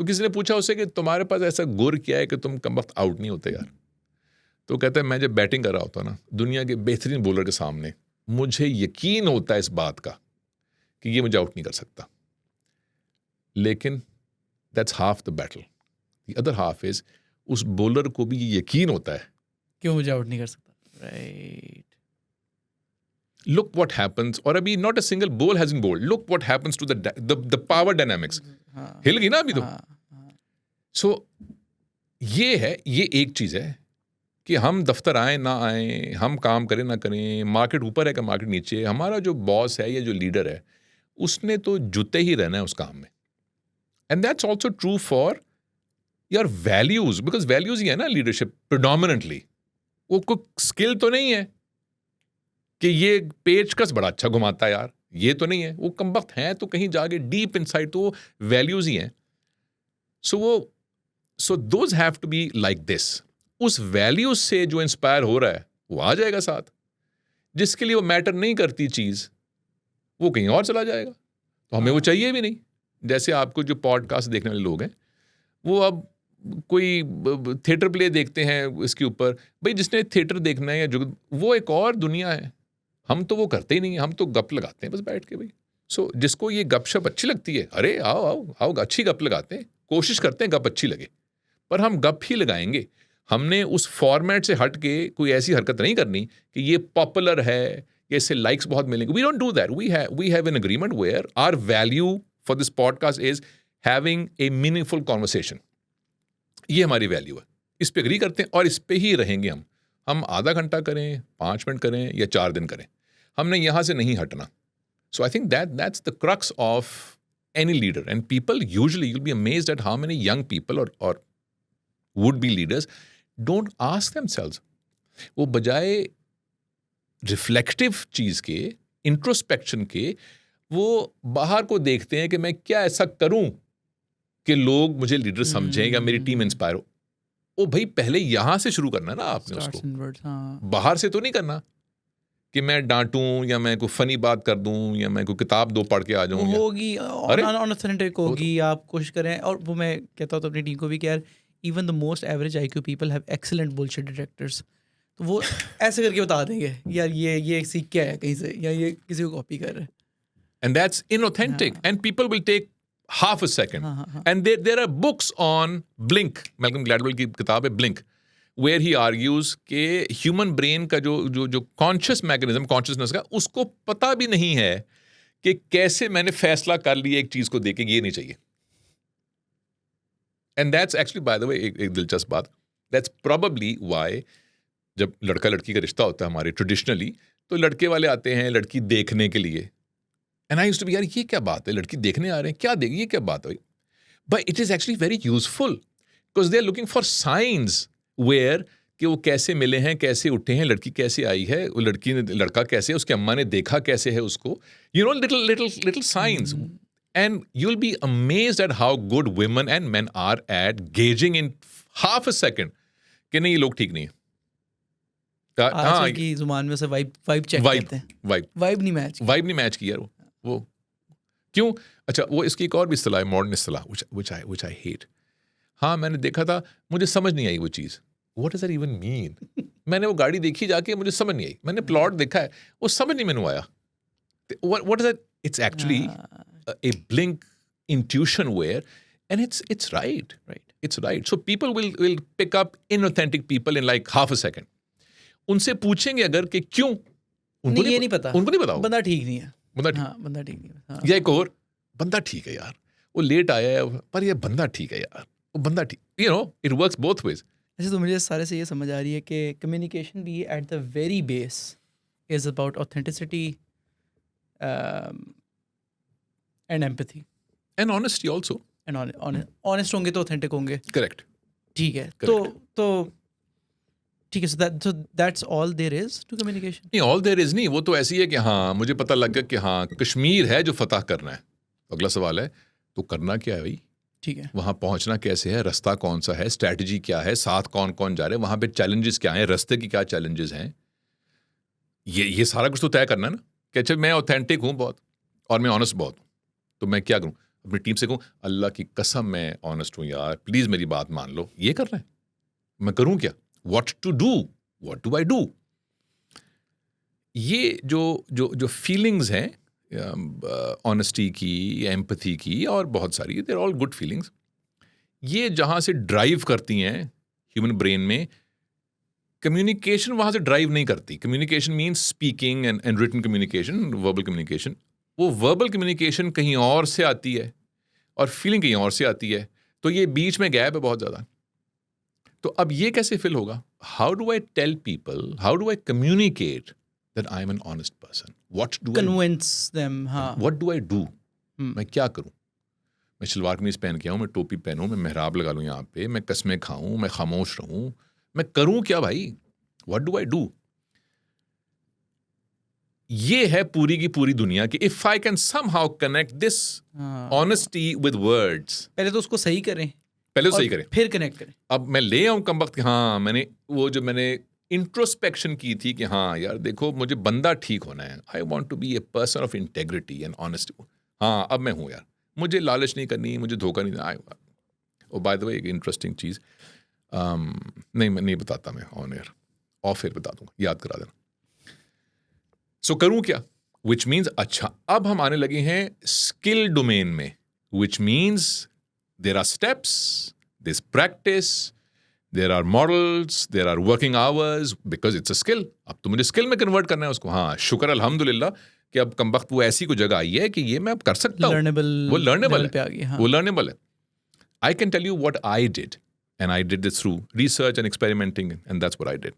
तो किसी ने पूछा उससे कि तुम्हारे पास ऐसा गुर क्या है कि तुम कम वक्त आउट नहीं होते यार. तो कहता है मैं जब बैटिंग कर रहा होता ना दुनिया के बेहतरीन बॉलर के सामने मुझे यकीन होता है इस बात का कि ये मुझे आउट नहीं कर सकता. लेकिन that's half the battle. The other half is उस बॉलर को भी ये यकीन होता है क्यों मुझे आउट नहीं कर सकता. राइट. Look what happens, और अभी not a single ball has been bowled. Look what happens to the power dynamics. हिल गई ना अभी तो. So ये एक चीज है कि हम दफ्तर आए ना आए, हम काम करें ना करें, मार्केट ऊपर है कि मार्केट नीचे, हमारा जो बॉस है या जो लीडर है उसने तो जुते ही रहना है उस काम में. And that's also true for your values, because values ही है ना लीडरशिप प्रिडोमिनेंटली. वो कोई स्किल तो नहीं है कि ये पेचकस बड़ा अच्छा घुमाता है यार, ये तो नहीं है. वो कमबख्त है तो कहीं जाके डीप इनसाइड तो वैल्यूज ही हैं. So those have to be like this. उस वैल्यूज से जो इंस्पायर हो रहा है वो आ जाएगा साथ. जिसके लिए वो मैटर नहीं करती चीज वो कहीं और चला जाएगा. तो हमें वो चाहिए भी नहीं. जैसे आपको जो पॉडकास्ट देखने वाले लोग हैं वो अब कोई थिएटर प्ले देखते हैं इसके ऊपर, भाई जिसने थिएटर देखना है या जो वो एक और दुनिया है. हम तो वो करते ही नहीं, हम तो गप लगाते हैं बस बैठ के भाई. सो जिसको ये गपशप अच्छी लगती है, अरे आओ आओ आओ अच्छी गप लगाते हैं, कोशिश करते हैं गप अच्छी लगे, पर हम गप ही लगाएंगे. हमने उस फॉर्मेट से हट के कोई ऐसी हरकत नहीं करनी कि ये पॉपुलर है या इससे लाइक्स बहुत मिलेंगे. We don't do that. We have an agreement where our value for this podcast is having a meaningful conversation. ये हमारी वैल्यू है, इस पे एग्री करते हैं और इस पे ही रहेंगे हम. हम आधा घंटा करें, 5 मिनट करें या 4 दिन करें, हमने यहाँ से नहीं हटना. So I think that's the crux of any leader. And people usually, you'll be amazed at how many young people or would-be leaders don't ask themselves. वो बजाय रिफ्लेक्टिव चीज के, इंट्रोस्पेक्शन के, वो बाहर को देखते हैं कि मैं क्या ऐसा करूं कि लोग मुझे लीडर समझें या मेरी टीम इंस्पायर हो. ओ भाई पहले यहां से शुरू करना है ना आपने उसको, बाहर से तो नहीं करना कि मैं डांटूं या मैं कोई फनी बात कर दूं या मैं कोई किताब 2 पढ़ के आ जाऊं. होगी ऑनेस्टिक होगी. आप कोशिश करें. और वो मैं कहता हूँ तो अपनी टीम को भी कि यार even the most average IQ people have excellent bullshit detectors. तो वो ऐसे करके बता देंगे यार ये सीख के आया कहीं से या ये किसी को कॉपी कर रहा है. And that's inauthentic. And people will take half a second. And there are books on Blink. Malcolm Gladwell की किताब है Blink, where he argues कि human brain का जो conscious mechanism, consciousness का, उसको पता भी नहीं है कि कैसे मैंने फैसला कर लिया एक चीज को देख के ये नहीं चाहिए. And that's actually, by the way, एक दिलचस्प बात, that's probably why जब लड़का लड़की का रिश्ता होता है हमारे ट्रेडिशनली, तो लड़के वाले आते हैं लड़की देखने के लिए. And I used to be, यार ये क्या बात है, लड़की देखने आ रहे हैं, क्या देख, ये क्या बात है. But it is actually very useful because they are looking for signs where कि वो कैसे मिले हैं, कैसे उठे हैं, लड़की कैसे आई है, वो लड़की ने लड़का कैसे है, उसके अम्मा ने देखा कैसे है उसको, you know, little signs. And you'll be amazed at how good women and men are at gauging in half a second कि नहीं ये लोग ठीक नहीं है. आजकल की जुबान में से वाइब चेक करते हैं. वाइब नहीं मैच की यार वो क्यों. अच्छा, वो इसकी एक और भी इस्तिलाह है, मॉडर्न इस्तिलाह, which I hate. हाँ, मैंने देखा था, मुझे समझ नहीं आई वो चीज़. What does that even mean? मैंने वो गाड़ी देखी जाके, मुझे समझ नहीं आई. मैंने प्लॉट देखा है, वो समझ नहीं मैंने आया. What is that? It's actually a blink intuition where, and it's right. It's right. So people will pick up inauthentic people in like half a second. उनसे पूछेंगे अगर कि क्यों, उनको नहीं पता. बंदा ठीक नहीं है. बंदा ठीक नहीं है. या एक और, बंदा ठीक है यार, वो लेट आया है पर ये बंदा ठीक है यार, वो बंदा ठीक, you know, it works both ways. ऐसे तो मुझे सारे से ये समझ आ रही है कि कम्युनिकेशन भी at the very base is about authenticity and empathy and honesty also. And honest होंगे तो ऑथेंटिक होंगे. करेक्ट. ठीक है. तो ठीक है. So that's all there is to communication. नहीं, ऑल देयर इज नहीं. वो तो ऐसी है कि हाँ मुझे पता लग गया कि हाँ कश्मीर है जो फतह करना है. अगला सवाल है तो करना क्या है भाई. ठीक है. वहाँ पहुँचना कैसे है, रास्ता कौन सा है, स्ट्रैटेजी क्या है, साथ कौन कौन जा रहे हैं, वहाँ पे चैलेंजेस क्या हैं, रास्ते की क्या चैलेंजेस हैं. ये सारा कुछ तो तय करना है ना कि अच्छा मैं ऑथेंटिक हूँ बहुत और मैं ऑनेस्ट बहुत हूँ, तो मैं क्या करूँ, अपनी टीम से कहूँ अल्लाह की कसम मैं ऑनेस्ट हूँ यार, प्लीज़ मेरी बात मान लो, ये करना है। मैं करूँ क्या, what to do, what do I do. ये जो जो जो फीलिंग्स हैं ऑनेस्टी की, एम्पैथी की और बहुत सारी, देर ऑल गुड फीलिंग्स, ये जहाँ से ड्राइव करती हैं ह्यूमन ब्रेन में, कम्युनिकेशन वहाँ से ड्राइव नहीं करती। Communication means speaking and written communication, verbal communication. वो वर्बल कम्युनिकेशन कहीं और से आती है और फीलिंग कहीं और से आती है, तो ये बीच में गैप है बहुत ज़्यादा। तो अब ये कैसे फिल होगा, how do I tell people, how do I communicate that I am an honest person, what do I, convince them, हाँ, व्हाट डू आई डू, मैं क्या करूँ। मैं शलवार कमीज पहन के आऊँ, मैं टोपी पहनूँ, मैं मेहराब लगा लूँ यहाँ पे, मैं कस्में खाऊँ, मैं खामोश रहूँ, मैं करूँ क्या भाई, व्हाट डू आई डू। ये है पूरी की पूरी दुनिया की, if I can somehow connect this honesty with words. पहले तो उसको सही करें, पहले तो और सही करें, फिर कनेक्ट करें। अब मैं ले आऊँ कम वक्त, हाँ मैंने वो जो मैंने इंट्रोस्पेक्शन की थी कि हाँ यार देखो मुझे बंदा ठीक होना है, I want to be a person of integrity and honesty. हाँ अब मैं हूँ यार, मुझे लालच नहीं करनी, मुझे धोखा नहीं देना। ओ बाय द वे एक इंटरेस्टिंग चीज़, नहीं मैं नहीं बताता, मैं ऑन एयर, ऑफ एयर बता दूंगा, याद करा देना। सो करूँ क्या, विच मीन्स अच्छा अब हम आने लगे हैं स्किल डोमेन में, which means there are steps, this practice, there are models, there are working hours, because it's a skill. अब तो मुझे स्किल में कन्वर्ट करना है उसको। हाँ शुक्र अल्हम्दुलिल्लाह कि अब कम वक्त वो ऐसी कोई जगह आई है कि ये मैं अब कर सकता हूँ, वो लर्नेबल है, वो लर्नेबल है। I can tell you what I did, and I did this through research and experimenting, and that's what I did.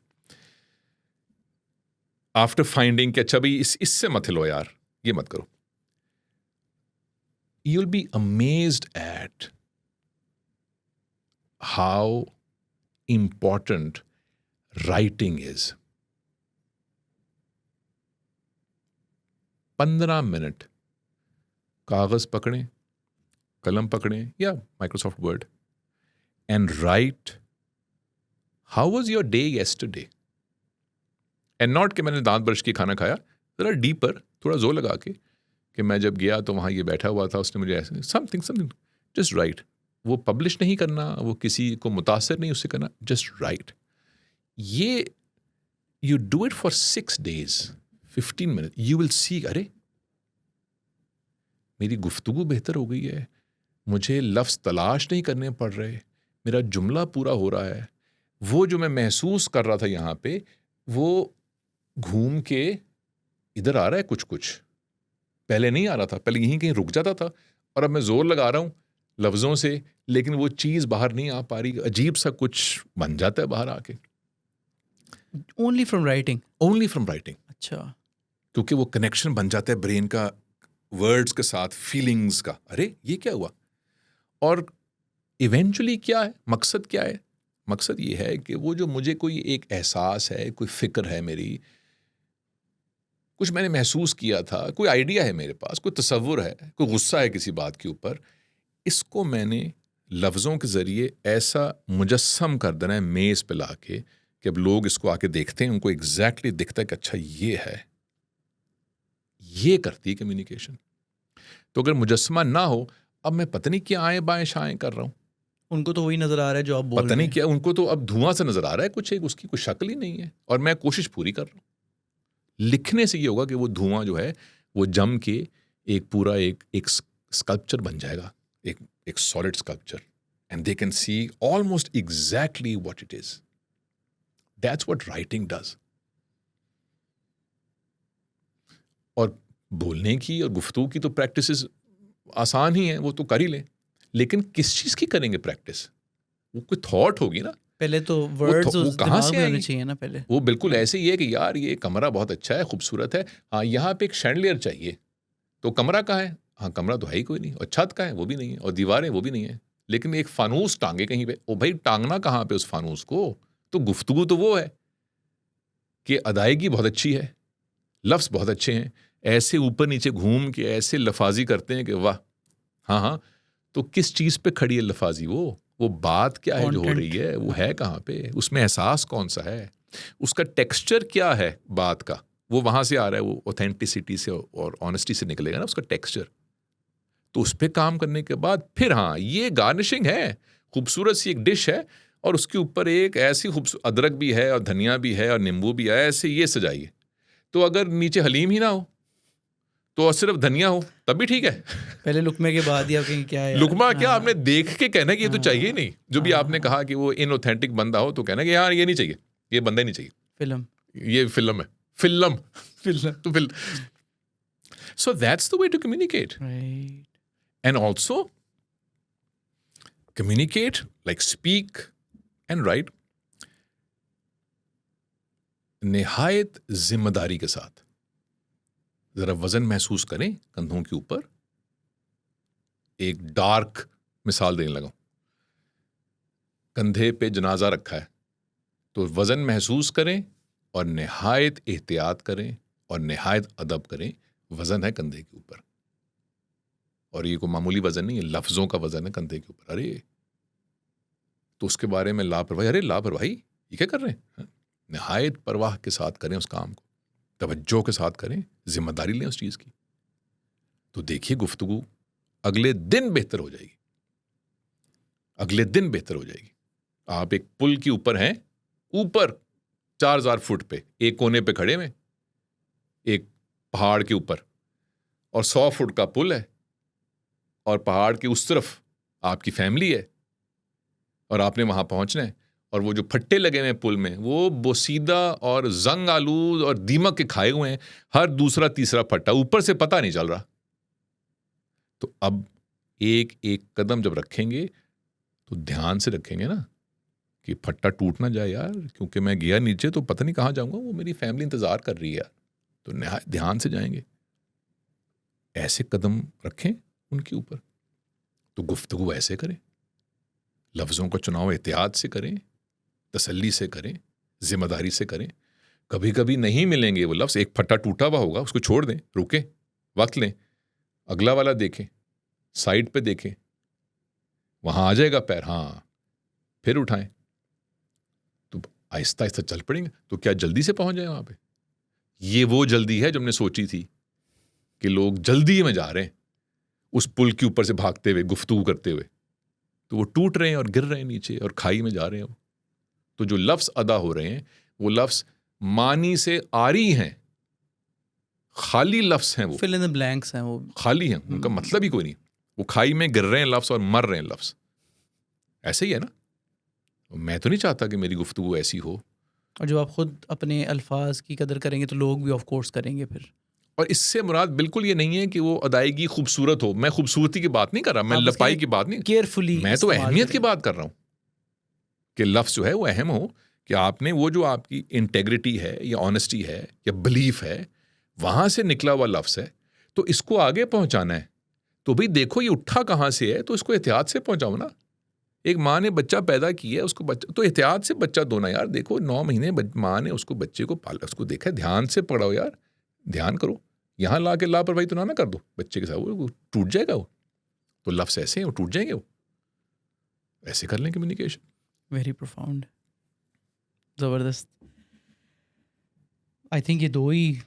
After finding कि अच्छा भाई इससे मत हिलो यार, ये मत करो, you'll be amazed at how important writing is. 15 minute कागज पकड़ें, कलम पकड़ें या Microsoft word, and right how was your day yesterday, and not कि मैंने दांत ब्रश की खाना खाया, जरा डीपर, थोड़ा जोर लगा के कि मैं जब गया तो वहाँ ये बैठा हुआ था, उसने मुझे ऐसे समथिंग, जस्ट राइट। वो पब्लिश नहीं करना, वो किसी को मुतासर नहीं उससे करना, जस्ट राइट। ये you do it for 6 days, 15 minutes, you will see अरे मेरी गुफ्तगू बेहतर हो गई है, मुझे लफ्ज़ तलाश नहीं करने पड़ रहे, मेरा जुमला पूरा हो रहा है, वो जो मैं महसूस कर रहा था यहाँ पे वो घूम के इधर आ रहा है, कुछ कुछ पहले नहीं आ रहा था, पहले यहीं कहीं रुक जाता था, और अब मैं जोर लगा रहा हूँ लफ्ज़ों से, लेकिन वो चीज़ बाहर नहीं आ पा रही, अजीब सा कुछ बन जाता है बाहर आके। Only from writing? Only from writing. अच्छा, क्योंकि वो कनेक्शन बन जाता है ब्रेन का वर्ड्स के साथ, फीलिंग्स का, अरे ये क्या हुआ। और इवेंचुअली क्या है मकसद, क्या है मकसद, ये है कि वो जो मुझे कोई एक एहसास है, कोई फिक्र है मेरी, कुछ मैंने महसूस किया था, कोई आइडिया है मेरे पास, कोई तसव्वुर है, कोई गुस्सा है किसी बात के ऊपर, इसको मैंने लफ्ज़ों के ज़रिए ऐसा मुजस्सम कर देना है मेज़ पे ला के कि अब लोग इसको आके देखते हैं, उनको एग्जैक्टली दिखता है कि अच्छा ये है, ये करती है कम्युनिकेशन। तो अगर मुजस्समा ना हो, अब मैं पता नहीं क्या आए बाएं शाएं कर रहा हूँ, उनको तो वही नजर आ रहा है जो आप बोल पता रहे नहीं हैं। क्या, उनको तो अब धुआं सा नजर आ रहा है, कुछ एक उसकी कोई शक्ल ही नहीं है, और मैं कोशिश पूरी कर रहा हूँ। लिखने से ये होगा कि वो धुआं जो है वो जम के एक पूरा एक स्कल्पचर बन जाएगा, एक solid sculpture, and they can see almost exactly what it is. That's what writing does. और बोलने की और गुफ्तगू की तो प्रैक्टिस आसान ही है, वो तो कर ही लें, लेकिन किस चीज़ की करेंगे प्रैक्टिस, वो कोई थॉट होगी ना। पहले तो वर्ड्स वो उस कहाँ दिमाग से में होने आएंगे? चाहिए ना पहले। वो बिल्कुल ऐसे ही है कि यार ये कमरा बहुत अच्छा है, खूबसूरत है, हाँ यहाँ पे एक शैंडलियर चाहिए, तो कमरा कहाँ है, हाँ कमरा तो है ही कोई नहीं, और छत का है वो भी नहीं है, और दीवारें वो भी नहीं है, लेकिन एक फानूस टांगे कहीं पे, ओ भाई टांगना कहाँ पे उस फानूस को, तो गुफ्तगू तो वो है कि अदायगी बहुत अच्छी है, लफ्ज़ बहुत अच्छे हैं, ऐसे ऊपर नीचे घूम के ऐसे लफाजी करते हैं कि वाह, हाँ हाँ, तो किस चीज़ पे खड़ी है लफाजी, वो बात क्या है जो हो रही है, वो है कहाँ पे, उसमें एहसास कौन सा है, उसका टेक्सचर क्या है बात का, वो वहाँ से आ रहा है, वो ऑथेंटिसिटी से और ऑनेस्टी से निकलेगा ना उसका टेक्सचर। तो उस पर काम करने के बाद फिर हाँ, ये गार्निशिंग है, खूबसूरत सी एक डिश है, और उसके ऊपर एक ऐसी अदरक भी है और धनिया भी है और नींबू भी है, ऐसे ये सजाइए। तो अगर नीचे हलीम ही ना हो तो और सिर्फ धनिया हो तब भी ठीक है। पहले लुकमे के बाद ही आप कहेंगे क्या है यार? लुकमा क्या, हाँ, आपने देख के कहना कि ये तो चाहिए ही नहीं। जो भी आपने कहा कि वो इनऑथेंटिक बंदा हो तो कहना कि यार ये नहीं चाहिए, ये बंदा ही नहीं चाहिए, फिल्म ये फिल्म है, फिल्म फिल्म तो film. So that's the way to communicate. Right. And also communicate, like speak and write, निहायत जिम्मेदारी के साथ। जरा वजन महसूस करें कंधों के ऊपर। एक डार्क मिसाल देने लगा, कंधे पे जनाजा रखा है तो वजन महसूस करें और निहायत एहतियात करें और निहायत अदब करें। वजन है कंधे के ऊपर, और ये कोई मामूली वजन नहीं है, लफ्जों का वजन है कंधे के ऊपर। अरे तो उसके बारे में लापरवाही, अरे लापरवाही ये क्या कर रहे हैं? निहायत परवाह के साथ करें उस काम को, तवज्जो के साथ करें, जिम्मेदारी लें उस चीज की। तो देखिए गुफ्तगू अगले दिन बेहतर हो जाएगी, अगले दिन बेहतर हो जाएगी। आप एक पुल के ऊपर हैं, ऊपर 4000 फुट पे एक कोने पे खड़े में, एक पहाड़ के ऊपर, और 100 फुट का पुल है, और पहाड़ के उस तरफ आपकी फैमिली है, और आपने वहां पहुंचना है। और वो जो फट्टे लगे हुए हैं पुल में, वो बोसीदा और जंग आलूद और दीमक के खाए हुए हैं, हर दूसरा तीसरा फट्टा, ऊपर से पता नहीं चल रहा। तो अब एक एक कदम जब रखेंगे तो ध्यान से रखेंगे ना कि फट्टा टूट ना जाए यार, क्योंकि मैं गया नीचे तो पता नहीं कहाँ जाऊंगा, वो मेरी फैमिली इंतजार कर रही है यार। तो निहायत ध्यान से जाएंगे, ऐसे कदम रखें उनके ऊपर। तो गुफ्तगू ऐसे करें, लफ्ज़ों का चुनाव एहतियात से करें, तसल्ली से करें, जिम्मेदारी से करें। कभी कभी नहीं मिलेंगे वो लफ्ज़, एक फट्टा टूटा हुआ होगा, उसको छोड़ दें, रुकें, वक्त लें, अगला वाला देखें, साइड पे देखें, वहां आ जाएगा पैर, हाँ फिर उठाएं। तो आहिस्ता आहिस्ता चल पड़ेंगे। तो क्या जल्दी से पहुंच जाए वहां पे? ये वो जल्दी है जो हमने सोची थी कि लोग जल्दी में जा रहे हैं उस पुल के ऊपर से भागते हुए, गुफ्तगू करते हुए, तो वो टूट रहे हैं और गिर रहे हैं नीचे और खाई में जा रहे हैं। तो जो लफ्ज़ अदा हो रहे हैं वो लफ्ज़ मानी से आरी हैं, खाली लफ्ज़ हैं, वो फिल इन द ब्लैंक्स हैं, वो खाली हैं, उनका मतलब ही कोई नहीं। वो खाई में गिर रहे हैं लफ्ज़ और मर रहे हैं लफ्ज़। ऐसे ही है ना। मैं तो नहीं चाहता कि मेरी गुफ्तगू ऐसी हो। और जब आप खुद अपने अल्फाज की कदर करेंगे तो लोग भी ऑफ कोर्स करेंगे फिर। और इससे मुराद बिल्कुल ये नहीं है कि वो अदायगी खूबसूरत हो। मैं खूबसूरती की बात नहीं कर रहा, मैं लपाई की बात नहीं, केयरफुली मैं तो अहमियत की बात कर रहा हूँ कि लफ्ज़ जो है वो अहम हो, कि आपने वो जो आपकी इंटेग्रिटी है या ऑनेस्टी है या बिलीफ है, वहाँ से निकला हुआ लफ्ज़ है, तो इसको आगे पहुँचाना है। तो भाई देखो ये उठा कहाँ से है, तो इसको एहतियात से पहुँचाओ ना। एक माँ ने बच्चा पैदा किया, उसको बच्चा तो एहतियात से बच्चा दोना यार। देखो 9 महीने माँ ने उसको बच्चे को पाला, उसको देखा, ध्यान से पढ़ाओ यार, ध्यान करो। यहाँ ला के लापरवाही तो ना कर दो बच्चे के साथ, वो टूट जाएगा। वो तो लफ्ज़ ऐसे हैं, वो टूट जाएंगे। वो ऐसे कर लें कम्युनिकेशन। वेरी प्रोफाउंड, ज़बरदस्त। आई थिंक ये दो ही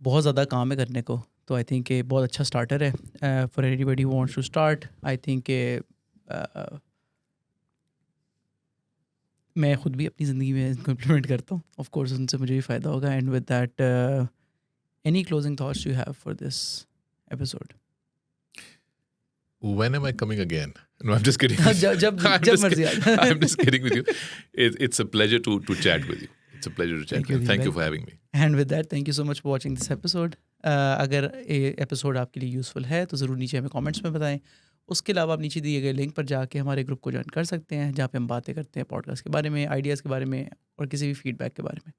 बहुत ज़्यादा काम है करने को, तो आई थिंक ये बहुत अच्छा स्टार्टर है for anybody who wants to start. I think मैं खुद भी अपनी ज़िंदगी में इनको इम्प्लीमेंट करता हूँ। ऑफ कोर्स उनसे मुझे भी फ़ायदा होगा। And with that, any closing thoughts you have for this episode? When am I coming again? No, I'm just kidding. जब मर्जी आ जाए। I'm just kidding with you. It's a pleasure to chat with you. It's a pleasure to chat with you. Thank you for having me. And with that, thank you so much for watching this episode. अगर ये episode आपके लिए useful है तो ज़रूर नीचे हमें comments में बताएं। उसके अलावा आप नीचे दिए गए लिंक पर जाके हमारे ग्रुप को ज्वाइन कर सकते हैं, जहाँ पे हम बातें करते हैं पॉडकास्ट के बारे में, आइडियाज़ के बारे में और किसी भी फीडबैक के बारे में।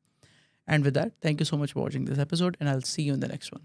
And with that, thank you so much for watching this episode and I will see you in the next one.